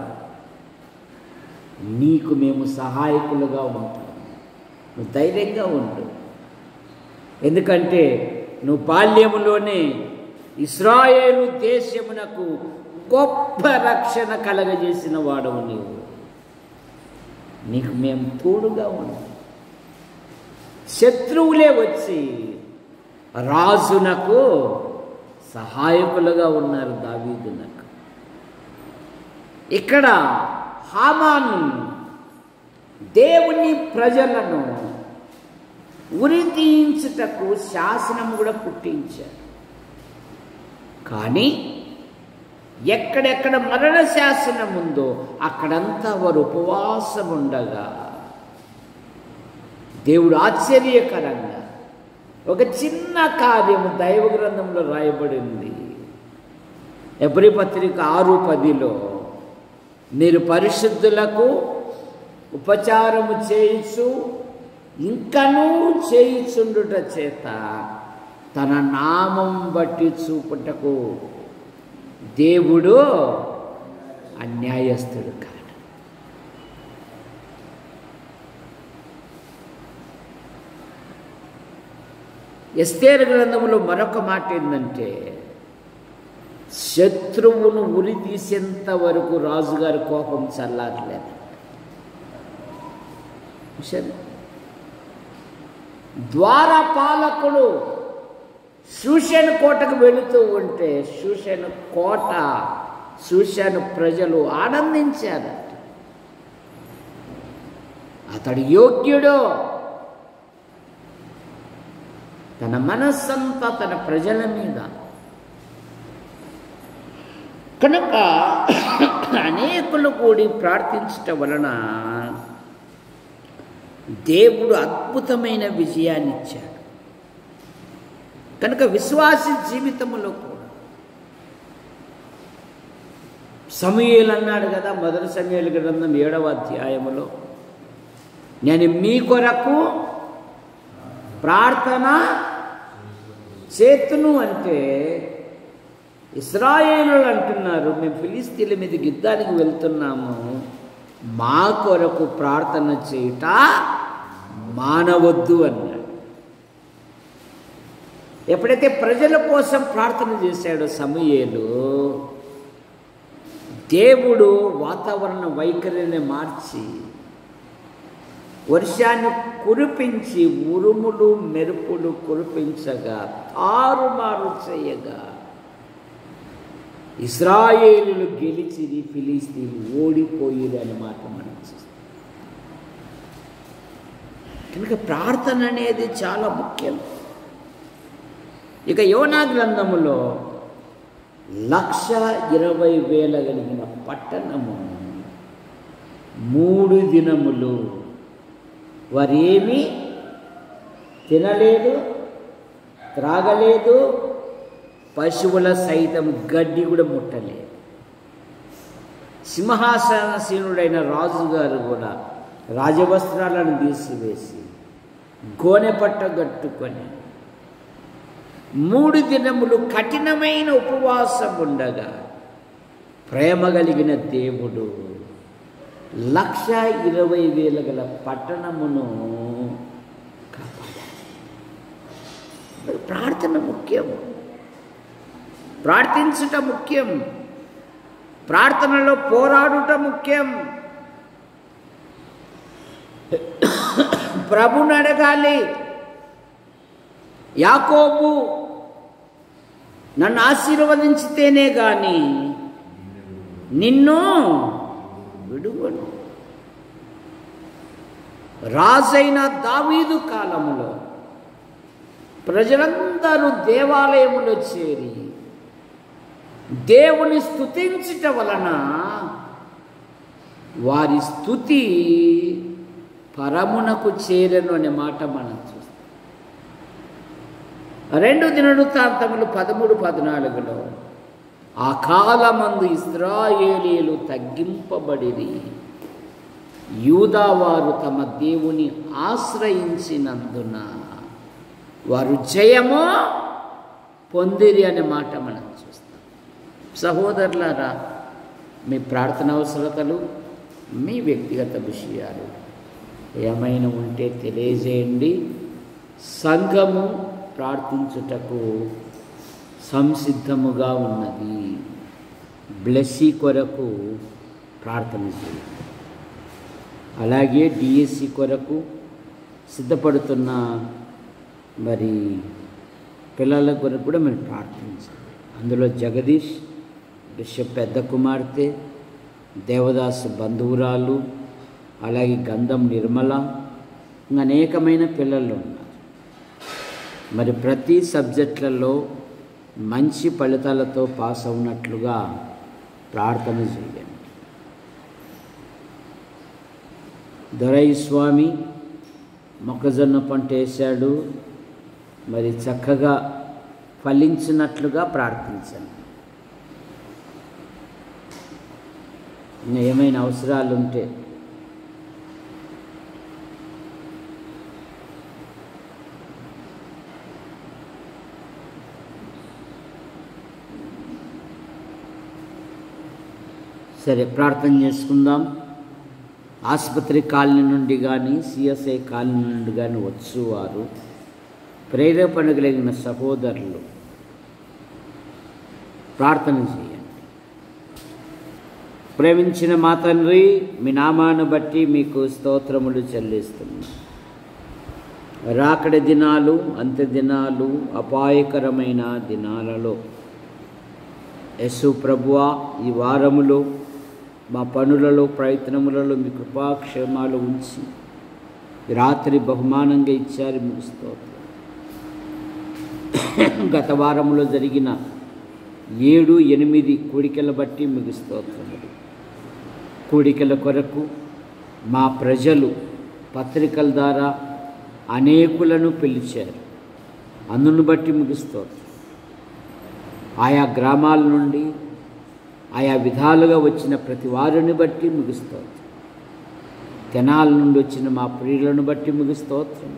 నీకు మేము సహాయకులుగా ఉంటాం. నువ్వు ధైర్యంగా ఉండు. ఎందుకంటే నువ్వు బాల్యములోనే ఇశ్రాయేలు దేశమునకు గొప్ప రక్షణ కలగజేసిన వాడవు. నీకు మేము తోడుగా ఉన్నాం. శత్రువులే వచ్చి రాజునకు సహాయకులుగా ఉన్నారు దావీదునకు. ఇక్కడ హామాను దేవుని ప్రజలను ఉరి తీయించుటకు శాసనం కూడా పుట్టించారు. కానీ ఎక్కడెక్కడ మరణ శాసనం ఉందో అక్కడంతా వారు ఉపవాసం ఉండగా దేవుడు ఆశ్చర్యకరంగా ఒక చిన్న కార్యము దైవ గ్రంథంలో రాయబడింది. ఎబ్రీ పత్రిక 6:10లో మీరు పరిశుద్ధులకు ఉపచారము చేయించు ఇంకనూ చేయించుండుట చేత తన నామం బట్టి చూపుటకు దేవుడు అన్యాయస్తుడు కాడు. ఎస్తేరు గ్రంథంలో మరొక మాట ఏంటంటే, శత్రువును ఉరి తీసేంత వరకు రాజుగారి కోపం చల్లారలేదు. ద్వారపాలకుడు షూషను కోటకు వెళుతూ ఉంటే షూషను కోట, షూషను ప్రజలు ఆనందించారు. అతడు యోగ్యుడు, తన మనస్సంతా తన ప్రజల మీద. కనుక అనేకులు కూడి ప్రార్థించటం వలన దేవుడు అద్భుతమైన విజయాన్ని ఇచ్చాడు. కనుక విశ్వాసి జీవితంలో కూడా సమూయేలు అన్నాడు కదా, మొదటి సమూయేలు గ్రంథం 7వ అధ్యాయములో, నేను మీ కొరకు ప్రార్థన చేతును అంటే ఇశ్రాయేలులు అంటున్నారు, మేము ఫిలిస్తీన్ల మీద యుద్ధానికి వెళ్తున్నాము, మా కొరకు ప్రార్థన చేయుట మానవద్దు అన్నాడు. ఎప్పుడైతే ప్రజల కోసం ప్రార్థన చేశాడో సమూయేలు, దేవుడు వాతావరణ వైఖరిని మార్చి వర్షాన్ని కురిపించి ఉరుములు మెరుపులు కురిపించగా తారుమారు చేయగా ఇశ్రాయేలులు గెలిచి ఫిలిస్తీన్లు ఓడిపోయేది అనే మాట మనం చూస్తాం. కనుక ప్రార్థన అనేది చాలా ముఖ్యం. ఇక యోనా గ్రంథములో 1,20,000 కలిగిన పట్టణము 3 దినములు వారేమీ తినలేదు, త్రాగలేదు, పశువుల సైతం గడ్డి కూడా ముట్టలేదు. సింహాసనసీనుడైన రాజుగారు కూడా రాజవస్త్రాలను తీసివేసి గోనె పట్ట కట్టుకొని 3 దినములు కఠినమైన ఉపవాసం ఉండగా ప్రేమ కలిగిన దేవుడు 1,20,000 గల పట్టణమును కాపాడాడు. ప్రార్థన ముఖ్యం, ప్రార్థించుట ముఖ్యం, ప్రార్థనలో పోరాడుట ముఖ్యం. ప్రభుని అడగాలి. యాకోబు నన్ను ఆశీర్వదించితేనే గాని నిన్ను విడువను. రాజైన దావీదు కాలములో ప్రజలందరూ దేవాలయములో చేరి దేవుని స్తుతించుట వలన వారి స్తుతి పరమునకు చేరెను అనే మాట మనం చూస్తాం. 2 దినవృత్తాంతములు 13-14లో ఆ కాలమందు ఇశ్రాయేలీయులు తగ్గింపబడిరి, యూదావారు తమ దేవుని ఆశ్రయించినందున వారు జయము పొందిరి అనే మాట మనం చూస్తాం. సహోదరులారా, మీ ప్రార్థన అవసరతలు, మీ వ్యక్తిగత విషయాలు ఏమైనా ఉంటే తెలియజేయండి. సంఘము ప్రార్థించుటకు సంసిద్ధముగా ఉన్నది. బ్లెస్సీ కొరకు ప్రార్థన చేయండి. అలాగే డిఎస్సి కొరకు సిద్ధపడుతున్న మరి పిల్లల కొరకు కూడా మీరు ప్రార్థించండి. అందులో జగదీష్ బిషప్ పెద్ద కుమార్తె, దేవదాసు బంధువురాలు, అలాగే గంధం నిర్మల, ఇంకా అనేకమైన పిల్లలు ఉన్నారు. మరి ప్రతి సబ్జెక్టులలో మంచి ఫలితాలతో పాస్ అవునట్లుగా ప్రార్థన చేయండి. దొరై స్వామి మొక్కజొన్న పంట వేశాడు, మరి చక్కగా ఫలించినట్లుగా ప్రార్థించండి. ఇంకా ఏమైనా అవసరాలు ఉంటే సరే ప్రార్థన చేసుకుందాం. ఆసుపత్రి కాలనీ నుండి కానీ సిఎస్ఐ కాలనీ నుండి కానీ వచ్చేవారు ప్రేరేపణ కలిగిన సహోదరులు ప్రార్థన చేయండి. ప్రేమించిన మా తండ్రి, మీ నామాన్ని బట్టి మీకు స్తోత్రములు చెల్లిస్తున్నాం. రాకడి దినాలు, అంత్య దినాలు, అపాయకరమైన దినాలలో యేసు ప్రభువా, ఈ వారములో మా పనులలో ప్రయత్నములలో మీ కృపాక్షేమాలు ఉంచి రాత్రి బహుమానంగా ఇచ్చారు, మీకు స్తోత్రం. గత వారంలో జరిగిన 7-8 కూడికల బట్టి మీకు స్తోత్రములు. కూడికల కొరకు మా ప్రజలు పత్రికల ద్వారా అనేకులను పిలిచారు, అందును బట్టి మీకు స్తోత్రం. ఆయా గ్రామాల నుండి ఆయా విధాలుగా వచ్చిన ప్రతి వారిని బట్టి మీకు స్తోత్రం. తెనాల నుండి వచ్చిన మా ప్రియులను బట్టి మీకు స్తోత్రం.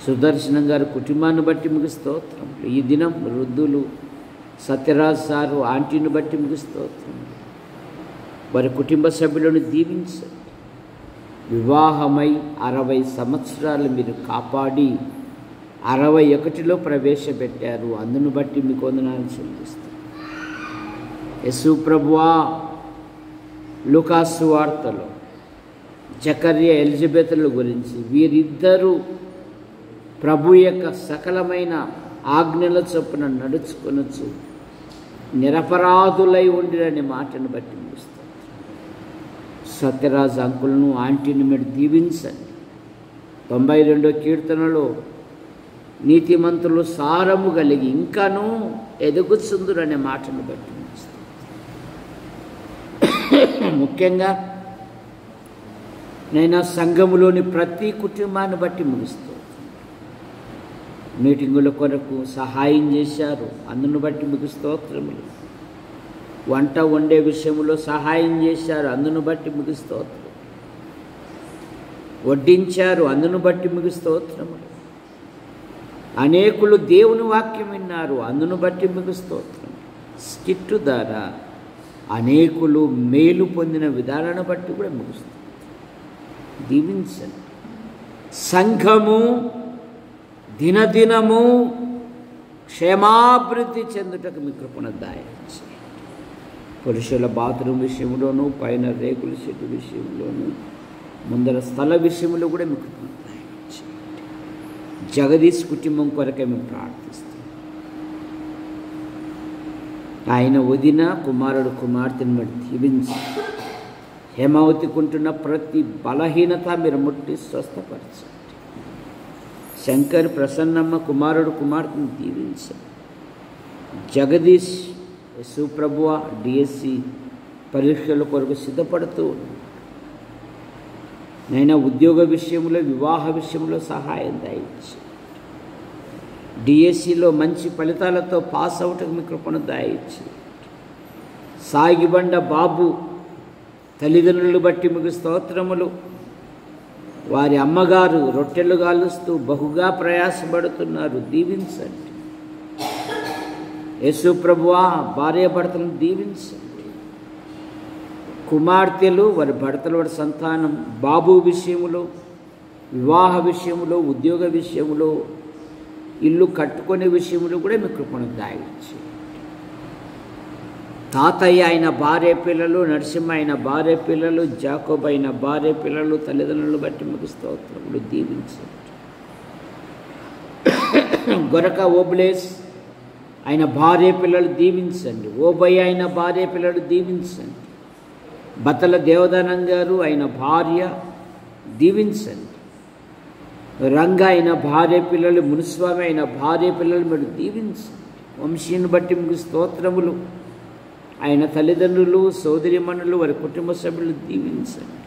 సుదర్శనం గారి కుటుంబాన్ని బట్టి మీకు స్తోత్రం. ఈ దినం వృద్ధులు సత్యరాజ్ సారు ఆంటీని బట్టి మీకు స్తోత్రం. వారి కుటుంబ సభ్యులను దీవించండి. వివాహమై 60 సంవత్సరాలు మీరు కాపాడి 61లో ప్రవేశపెట్టారు, అందును బట్టి మీకు వందనాలు చెల్లిస్తాం. యేసు ప్రభువా, లూకాసు వార్తలో జకర్య ఎలిజబెతుల గురించి వీరిద్దరూ ప్రభు యొక్క సకలమైన ఆజ్ఞల చొప్పున నడుచుకొనొచ్చు నిరపరాధులై ఉండిరనే మాటను బట్టి ముగిస్తాం. సత్యరాజు అంకులను ఆంటీని మీరు దీవించండి. 92వ కీర్తనలో నీతిమంతులు సారము కలిగి ఇంకానూ ఎదుగుచుందురనే మాటను బట్టి ముగిస్తాం. ముఖ్యంగా నేను సంఘములోని ప్రతి కుటుంబాన్ని బట్టి ముగిస్తాను. మీటింగుల కొరకు సహాయం చేశారు, అందును బట్టి మీకు స్తోత్రములు. వంట వండే విషయంలో సహాయం చేశారు, అందును బట్టి మీకు స్తోత్రం. వడ్డించారు, అందును బట్టి మీకు స్తోత్రములు. అనేకులు దేవుని వాక్యం విన్నారు, అందును బట్టి మీకు స్తోత్రం. స్కిట్టు ద్వారా అనేకులు మేలు పొందిన విధానాన్ని బట్టి కూడా మీకు స్తోత్రం. దీవించండి. సంఘము దినదినము క్షేమాభివృద్ధి చెందుటకు మీ కృపణ దయచేయండి. పురుషుల బాత్రూమ్ విషయంలోనూ, పైన రేకుల షెడ్డు విషయంలోనూ, ముందర స్థల విషయంలో కూడా మీ కృపణ దయచేయండి. జగదీష్ కుటుంబం కొరకే మేము ప్రార్థిస్తాం. ఆయన వదిన కుమారుడు కుమార్తెను మీరు దీవించి హేమావతికుంటున్న ప్రతి బలహీనత మీరు ముట్టి స్వస్థపరచండి. శంకర్ ప్రసన్నమ్మ కుమారుడు కుమార్తెను దీవించండి. జగదీష్ సుప్రభువ డిఎస్సి పరీక్షల కొరకు సిద్ధపడుతూ నైనా ఉద్యోగ విషయంలో, వివాహ విషయంలో సహాయం దయచేయండి. డిఎస్సిలో మంచి ఫలితాలతో పాస్ అవుటకు మీ కృపను దయచేయండి. సాగిబండ బాబు తల్లిదండ్రులు బట్టి మీకు స్తోత్రములు. వారి అమ్మగారు రొట్టెలు కాలుస్తూ బహుగా ప్రయాసపడుతున్నారు, దీవించండి. యేసు ప్రభువా, భార్య భర్తలను దీవించండి. కుమార్తెలు వారి భర్తల వారి సంతానం బాబు విషయంలో, వివాహ విషయంలో, ఉద్యోగ విషయంలో, ఇల్లు కట్టుకునే విషయంలో కూడా మీ కృపను దయచేయండి. తాతయ్య అయిన భార్య పిల్లలు, నరసింహ అయిన భార్య పిల్లలు, జాకోబ్ అయిన భార్య పిల్లలు, తల్లిదండ్రులు బట్టి మీకు స్తోత్రములు, దీవించండి. గొరక ఓబ్లేస్ ఆయన భార్య పిల్లలు దీవించండి. ఓబయ్య అయిన భార్య పిల్లలు దీవించండి. బతల దేవదానం గారు ఆయన భార్య దీవించండి. రంగ అయిన భార్య పిల్లలు, మునుస్వామి అయిన భార్య పిల్లలు మీరు దీవించండి. వంశీని బట్టి మీకు స్తోత్రములు. ఆయన తల్లిదండ్రులు, సోదరిమణులు, వారి కుటుంబ సభ్యులు దీవించండి.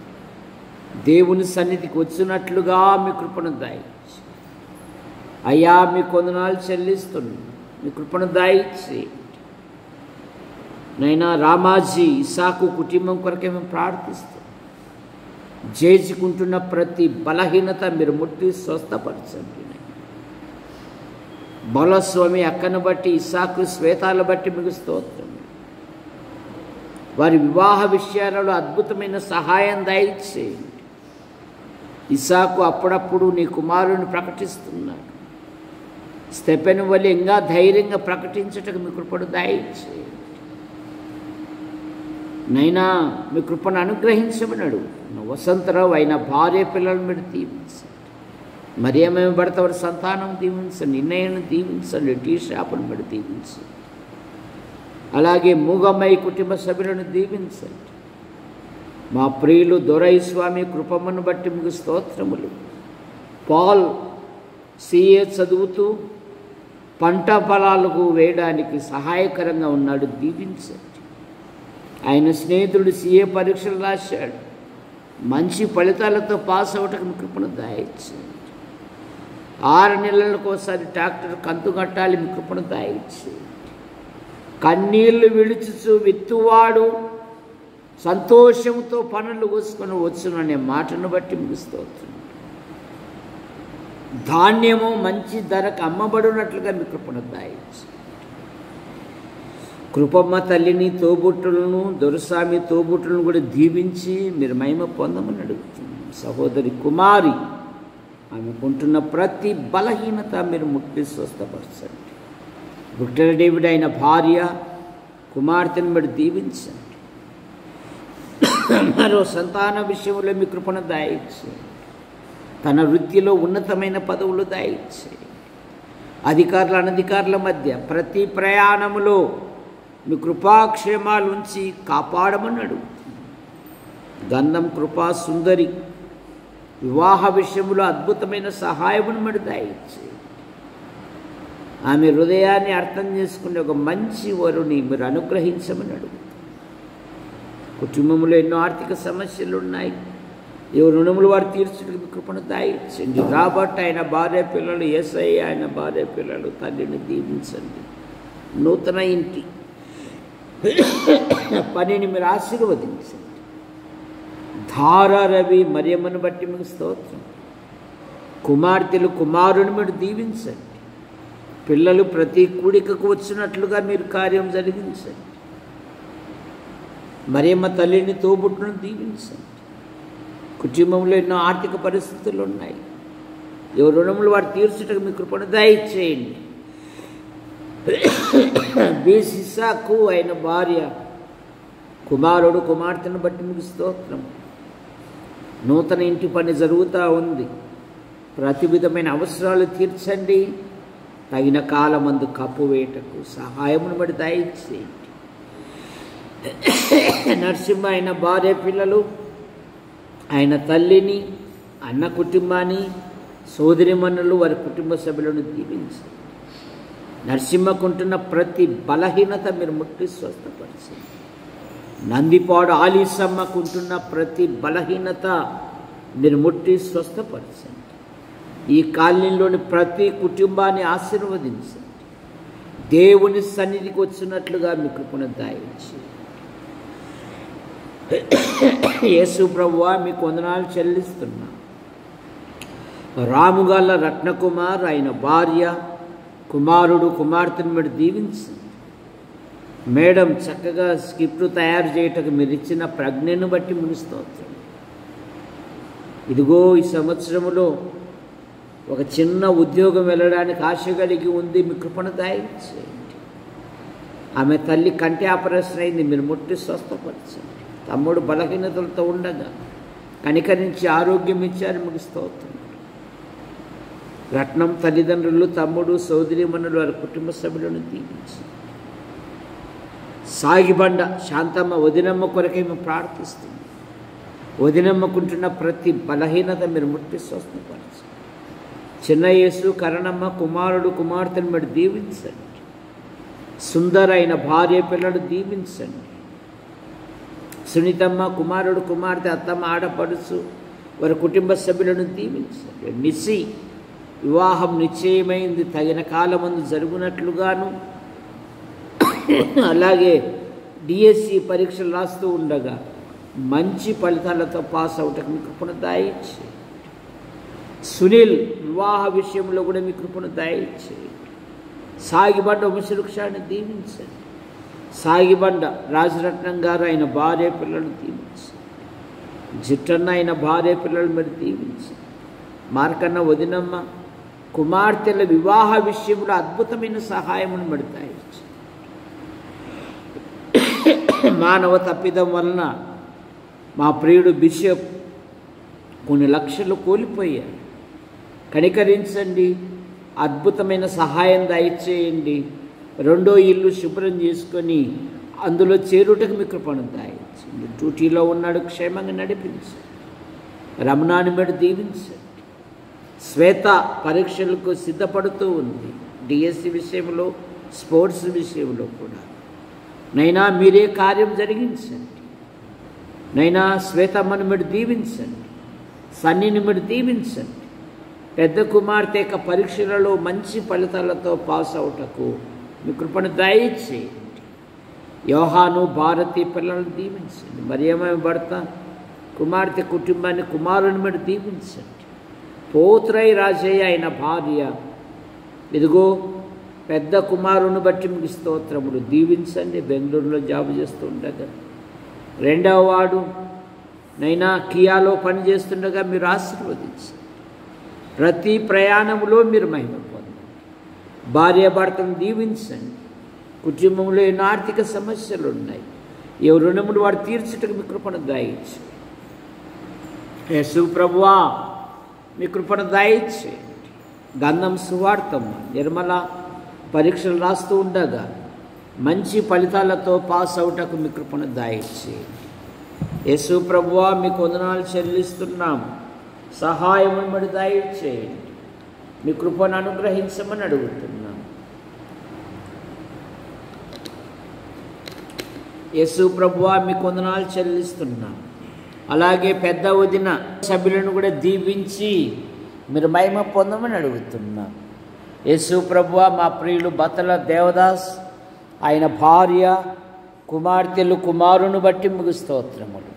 దేవుని సన్నిధికి వచ్చినట్లుగా మీ కృపను దయచేయండి. అయ్యా మీ కొందనాలు చెల్లిస్తున్నాను, మీ కృపను దయచేయండి. నైనా రామాజీ ఇసాకు కుటుంబం కొరకే మేము ప్రార్థిస్తాం. జేజుకుంటున్న ప్రతి బలహీనత మీరు ముట్టి స్వస్థపరచండి. బలస్వామి అక్కను బట్టి, ఇసాకు శ్వేతాలను బట్టి మీకు స్తోత్రం. వారి వివాహ విషయాలలో అద్భుతమైన సహాయం దయచేయండి. ఇసాకు అప్పుడప్పుడు నీ కుమారుని ప్రకటిస్తున్నాడు. స్టెఫెను వలె ఇంకా ధైర్యంగా ప్రకటించటకు మీ కృపను దయచేయండి. నైనా మీ కృపను అనుగ్రహించమన్నాడు. వసంతరావు అయిన భార్య పిల్లలు మీరు దీవించండి. మరి ఏమేమి పడితే వారి సంతానం దీవించండి. నిన్నయ్యను దీవించండి. టీ షాపును మీరు దీవించండి. అలాగే మూగమ్మాయి కుటుంబ సభ్యులను దీవించండి. మా ప్రియులు దొరై స్వామి కృపమ్మను బట్టి మీకు స్తోత్రములు. పాల్ సిఏ చదువుతూ పంట పొలాలకు వేయడానికి సహాయకరంగా ఉన్నాడు, దీవించండి. ఆయన స్నేహితుడు సిఏ పరీక్షలు రాశాడు, మంచి ఫలితాలతో పాస్ అవటకు మీ కృపను దయచేయండి. 6 నెలలకు ఒకసారి ట్రాక్టర్ కంతు కట్టాలి, మీ కృపను దయచేయండి. కన్నీళ్లు విడుచుచు విత్తువాడు సంతోషంతో పనులు కోసుకొని వచ్చును అనే మాటను బట్టి మీకు స్తోత్రం. ధాన్యము మంచి ధరకు అమ్మబడినట్లుగా మీ కృపను దయచేయండి. కృపమ్మ తల్లిని, తోబుట్టులను, దొరస్వామి తోబుట్టులను కూడా దీవించి మీరు మహిమ పొందమని అడుగుతున్నాం. సహోదరి కుమారి ఆమెకుంటున్న ప్రతి బలహీనత మీరు ముట్టి స్వస్థపరచండి. విక్టర్ డేవిడ్ అయిన భార్య కుమార్తెను మీరు దీవించండి. మరో సంతాన విషయంలో మీ కృపను దయచేయండి. తన వృత్తిలో ఉన్నతమైన పదవులు దయచేయండి. అధికారుల అనధికారుల మధ్య ప్రతి ప్రయాణములో మీ కృపాక్షేమాలు ఉంచి కాపాడమని అడుగుతుంది. గంధం కృపా సుందరి వివాహ విషయంలో అద్భుతమైన సహాయమును మీరు దయచేయండి. ఆమె హృదయాన్ని అర్థం చేసుకునే ఒక మంచి వరుని మీరు అనుగ్రహించమని అడుగుతుంది. కుటుంబంలో ఎన్నో ఆర్థిక సమస్యలు ఉన్నాయి. ఎవరు రుణములు వారు తీర్చుటకు మీ కృపను దయచేయండి. రాబర్ట్ ఆయన భార్య పిల్లలు, యేసయ్య ఆయన భార్య పిల్లలు తల్లిని దీవించండి. నూతన ఇంటి పనిని మీరు ఆశీర్వదించండి. ధారా రవి మరియమ్మను బట్టి మీకు స్తోత్రం. కుమార్తెలు కుమారుని మీరు దీవించండి. పిల్లలు ప్రతి కూడికకు వచ్చినట్లుగా మీరు కార్యం జరిగించండి. మరియమ్మ తల్లిని తోబుట్టును దీవించండి. కుటుంబంలో ఎన్నో ఆర్థిక పరిస్థితులు ఉన్నాయి. ఎవరు రుణములు వారు తీర్చుటకు మీ కృపను దయచేయండి. బేసిసాకు అయిన భార్య కుమారుడు కుమార్తెను బట్టి మీకు స్తోత్రం. నూతన ఇంటి పని జరుగుతూ ఉంది. ప్రతి విధమైన అవసరాలు తీర్చండి. తగిన కాలమందు కప్పు వేటకు సహాయమును బట్టి దయచేయండి. నరసింహ అయిన భార్య పిల్లలు, ఆయన తల్లిని, అన్న కుటుంబాన్ని, సోదరిమణులు, వారి కుటుంబ సభ్యులను దీవించండి. నరసింహకుంటున్న ప్రతి బలహీనత మీరు ముట్టి స్వస్థపరచండి. నందిపాడు ఆలీసమ్మకుంటున్న ప్రతి బలహీనత మీరు ముట్టి స్వస్థపరచండి. ఈ కాలనీలోని ప్రతి కుటుంబాన్ని ఆశీర్వదించండి. దేవుని సన్నిధికి వచ్చినట్లుగా మీ కృపను దయచేయండి. యేసు ప్రభువా మీకు వందనాలు చెల్లిస్తున్నా. రాముగాళ్ళ రత్నకుమార్ ఆయన భార్య కుమారుడు కుమార్తెను మీరు దీవించండి. మేడం చక్కగా స్క్రిప్ట్ తయారు చేయటకు మీరు ఇచ్చిన ప్రజ్ఞను బట్టి మీకు స్తోత్రం. ఇదిగో ఈ సంవత్సరంలో ఒక చిన్న ఉద్యోగం వెళ్ళడానికి ఆశ కలిగి ఉంది, మీ కృపను దయచేయండి. ఆమె తల్లి కంటి ఆపరేషన్ అయింది, మీరు ముట్టి స్వస్థపరచండి. తమ్ముడు బలహీనతలతో ఉండగా కనికరించి ఆరోగ్యం ఇచ్చారు, మీకు స్తోత్రం. రత్నం తల్లిదండ్రులు, తమ్ముడు, సోదరిమణులు, వారి కుటుంబ సభ్యులను దీవించి సాగిబండ శాంతమ్మ వదినమ్మ కొరకే మేము ప్రార్థిస్తున్నాం. వదినమ్మకుంటున్న ప్రతి బలహీనత మీరు ముట్టి స్వస్థపరచండి. చిన్న యేసు కరణమ్మ కుమారుడు కుమార్తెను మీరు దీవించండి. సుందరైన భార్య పిల్లలు దీవించండి. సునీతమ్మ కుమారుడు కుమార్తె అత్తమ్మ ఆడపడుచు వారి కుటుంబ సభ్యులను దీవించండి. నిసి వివాహం నిశ్చయమైంది, తగిన కాలమందు జరుగునట్లుగాను, అలాగే డిఎస్సి పరీక్షలు రాస్తూ ఉండగా మంచి ఫలితాలతో పాస్ అవుటకు మీ కృపను దయచేయండి. సునీల్ వివాహ విషయంలో కూడా మీ కృపను దయచేయండి. సాగిబండ వంశవృక్షాన్ని దీవించండి. సాగిబండ రాజరత్నం గారు ఆయన భార్య పిల్లలు దీవించండి. జిట్టన్న ఆయన భార్య పిల్లలు మరి దీవించండి. మార్కన్న వదినమ్మ కుమార్తెల వివాహ విషయంలో అద్భుతమైన సహాయమును పడతాయి. మానవ తప్పిదం వలన మా ప్రియుడు బిషప్ కొన్ని లక్షలు కోల్పోయారు. కనికరించండి, అద్భుతమైన సహాయం దయచేయండి. రెండో ఇల్లు శుభ్రం చేసుకొని అందులో చేరుటకు మీ కృపను దయచేయండి. డ్యూటీలో ఉన్నాడు, క్షేమంగా నడిపించండి. రమణాన్ని మీరు దీవించండి. శ్వేత పరీక్షలకు సిద్ధపడుతూ ఉంది, డిఎస్సి విషయంలో, స్పోర్ట్స్ విషయంలో కూడా. నైనా మీరే కార్యం జరిగించండి. నైనా శ్వేతమ్మను మీరు దీవించండి. సన్నిని మీరు దీవించండి. పెద్ద కుమార్తె యొక్క పరీక్షలలో మంచి ఫలితాలతో పాస్ అవుటకు మీ కృపను దయచేయండి. యోహాను భారతి పిల్లలను దీవించండి. మరియమ్మ భర్త కుమార్తె కుటుంబాన్ని కుమారుని మీరు దీవించండి. పోత్రై రాజయ్య అయిన భార్య ఇదిగో పెద్ద కుమారుని బట్టి మీకు స్తోత్రములు దీవించండి. బెంగళూరులో జాబ్ చేస్తూ ఉండగా, రెండవ వాడు నైనా కియాలో పనిచేస్తుండగా మీరు ఆశీర్వదించండి. ప్రతి ప్రయాణంలో మీరు మహిమ పొందండి. భార్య భర్తను దీవించండి. కుటుంబంలో ఎన్నో ఆర్థిక సమస్యలు ఉన్నాయి, ఏ రుణములు వాడు తీర్చుటకు మీ కృపను దయచేయండి. యేసు ప్రభువా మీ కృపను దయచేయండి. గంధం సువార్తమ్మ నిర్మల పరీక్షలు రాస్తూ ఉండగా మంచి ఫలితాలతో పాస్ అవుటకు మీ కృపను దయచేయండి. యేసు ప్రభువా మీకు వందనాలు చెల్లిస్తున్నాం. సహాయము మరి దయచేయండి. మీ కృపను అనుగ్రహించమని అడుగుతున్నాం. యేసు ప్రభువా మీకు వందనాలు చెల్లిస్తున్నాం. అలాగే పెద్ద వదిన సభ్యులను కూడా దీవించి మీరు మహిమ పొందమని అడుగుతున్నాం. యేసు ప్రభువా మా ప్రియులు బతల దేవదాస్ ఆయన భార్య కుమార్తెలు కుమారుని బట్టి మీకు స్తోత్రములు.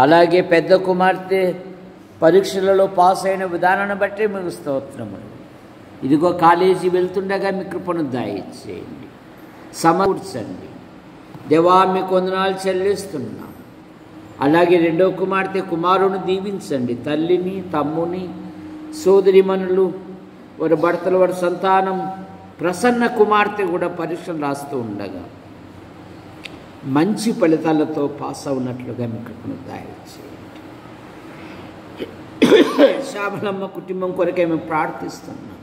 అలాగే పెద్ద కుమార్తె పరీక్షలలో పాస్ అయిన విధానాన్ని బట్టి మీకు స్తోత్రములు. ఇదిగో కాలేజీ వెళ్తుండగా మీ కృపను దయచేయండి, సమకూర్చండి. దేవా మీకు వందనాలు చెల్లిస్తున్నాం. అలాగే రెండో కుమార్తె కుమారుని దీవించండి. తల్లిని తమ్ముని సోదరిమణులు వారి భర్తలు వారి సంతానం ప్రసన్న కుమార్తె కూడా పరీక్షలు రాస్తూ ఉండగా మంచి ఫలితాలతో పాస్ అవునట్లుగా మీ కృపను దయచేయండి. శ్యామలమ్మ కుటుంబం కొరకే మేము ప్రార్థిస్తున్నాం.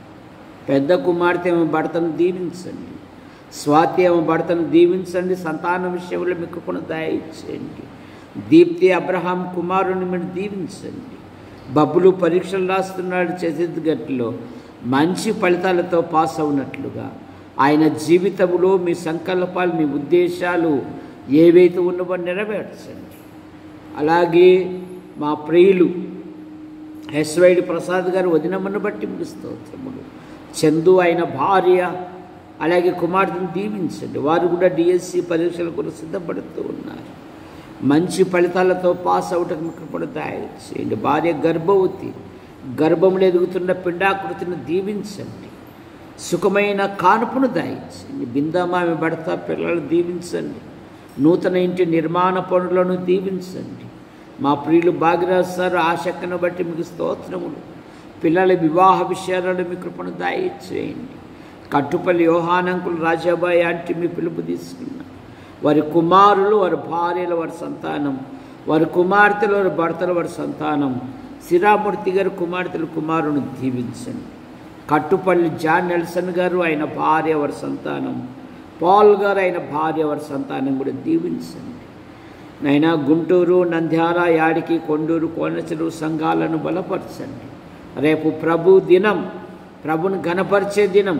పెద్ద కుమార్తె ఆమె భర్తను దీవించండి. స్వాతి ఆమె భర్తను దీవించండి. సంతానం విషయంలో మీ కృపను దయచేయండి. దీప్తి అబ్రహాం కుమారుని మీరు దీవించండి. బబ్బులు పరీక్షలు రాస్తున్నాడు ఛత్తీస్గఢ్లో, మంచి ఫలితాలతో పాస్ అవునట్లుగా ఆయన జీవితంలో మీ సంకల్పాలు మీ ఉద్దేశాలు ఏవైతే ఉన్నవో నెరవేర్చండి. అలాగే మా ప్రియులు ఎస్వైడి ప్రసాద్ గారు వదినమ్మను బట్టి మీకు స్తోత్రములు. చందు ఆయన భార్య అలాగే కుమార్తెను దీవించండి. వారు కూడా డిఎస్సి పరీక్షల కొరకు సిద్ధపడుతూ ఉన్నారు. మంచి ఫలితాలతో పాస్ అవుటకు మీ కృపను దయచేయండి. భార్య గర్భవతి, గర్భంలో ఎదుగుతున్న పిండాకృతిని దీవించండి. సుఖమైన కానుపును దయచేయండి. బిందమామి భర్త పిల్లలు దీవించండి. నూతన ఇంటి నిర్మాణ పనులను దీవించండి. మా ప్రియులు భాగ్యరాజు సార్ ఆసక్తిని బట్టి మీకు స్తోత్రములు. పిల్లల వివాహ విషయాలను మీ కృపను దయచేయండి. కట్టుపల్లి యోహానంకులు రాజాబాయి ఆంటీ మీ పిలుపు తీసుకున్నారు. వారి కుమారులు వారి భార్యలు వారి సంతానం, వారి కుమార్తెలు వారి భర్తలు వారి సంతానం, సిరామూర్తి గారు కుమార్తెలు కుమారుని దీవించండి. కట్టుపల్లి జాన్ నెల్సన్ గారు ఆయన భార్య వారి సంతానం, పాల్ గారు ఆయన భార్య వారి సంతానం కూడా దీవించండి. నైనా గుంటూరు నంద్యాల యాడికి కొండూరు కోనసీలు సంఘాలను బలపరచండి. రేపు ప్రభు దినం ప్రభును ఘనపరిచే దినం,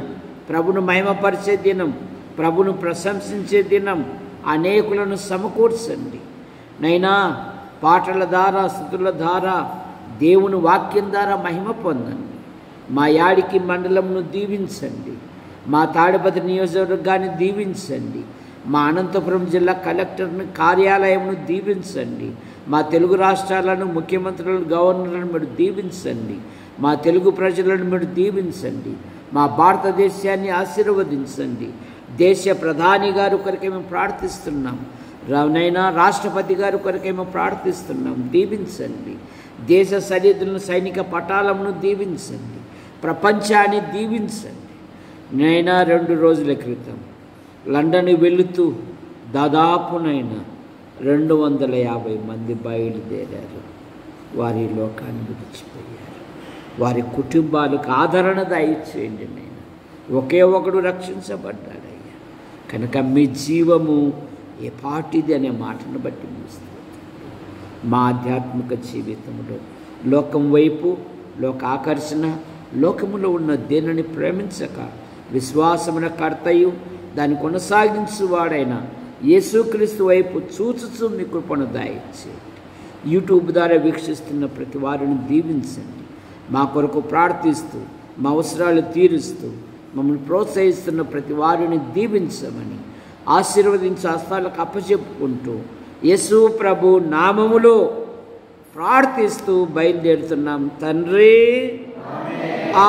ప్రభును మహిమపరిచే దినం, ప్రభును ప్రశంసించే దినం. అనేకులను సమకూర్చండి నైనా, పాటల ద్వారా, స్తుతుల ద్వారా, దేవుని వాక్యం ద్వారా మహిమ పొందండి. మా యాడికి మండలంను దీవించండి, మా తాడిపత్రి నియోజకవర్గాన్ని దీవించండి, మా అనంతపురం జిల్లా కలెక్టర్ని కార్యాలయంను దీవించండి, మా తెలుగు రాష్ట్రాలను, ముఖ్యమంత్రులను, గవర్నర్లను మీరు దీవించండి, మా తెలుగు ప్రజలను మీరు దీవించండి, మా భారతదేశాన్ని ఆశీర్వదించండి. దేశ ప్రధాని గారు కొరకే మేము ప్రార్థిస్తున్నాం, నైనా రాష్ట్రపతి గారి కొరకే మేము ప్రార్థిస్తున్నాం. దీవించండి. దేశ సరిహద్దులను, సైనిక పటాలను దీవించండి, ప్రపంచాన్ని దీవించండి. నైనా 2 రోజుల క్రితం లండన్ వెళుతూ దాదాపునైనా 250 మంది బయలుదేరారు. వారి లోకాన్ని విడిచిపోయారు. వారి కుటుంబాలకు ఆదరణ దయచేయండి నేను. ఒకే ఒకడు రక్షించబడ్డాడయ్యా. కనుక మీ జీవము ఏ పాటిది అనే మాటను బట్టి ముగిస్తుంది. మా ఆధ్యాత్మిక జీవితంలో లోకం వైపు, లోక ఆకర్షణ, లోకములో ఉన్న దేనిని ప్రేమించక విశ్వాసమున కర్తయు దాన్ని కొనసాగించువాడైన యేసుక్రీస్తు వైపు చూచుచూ మీ కృపను దయచేయండి. యూట్యూబ్ ద్వారా వీక్షిస్తున్న ప్రతి వారిని దీవించండి. మా కొరకు ప్రార్థిస్తూ, మా అవసరాలు తీరుస్తూ మమ్మల్ని ప్రోత్సహిస్తున్న ప్రతి వారిని దీవించమని ఆశీర్వదించి హస్తాలకు అప్పచెప్పుకుంటూ యేసు ప్రభు నామములో ప్రార్థిస్తూ బయలుదేరుతున్నాం తండ్రి.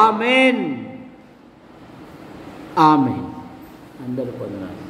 ఆమెన్. ఆమెన్. అందరూ పొందనాలి.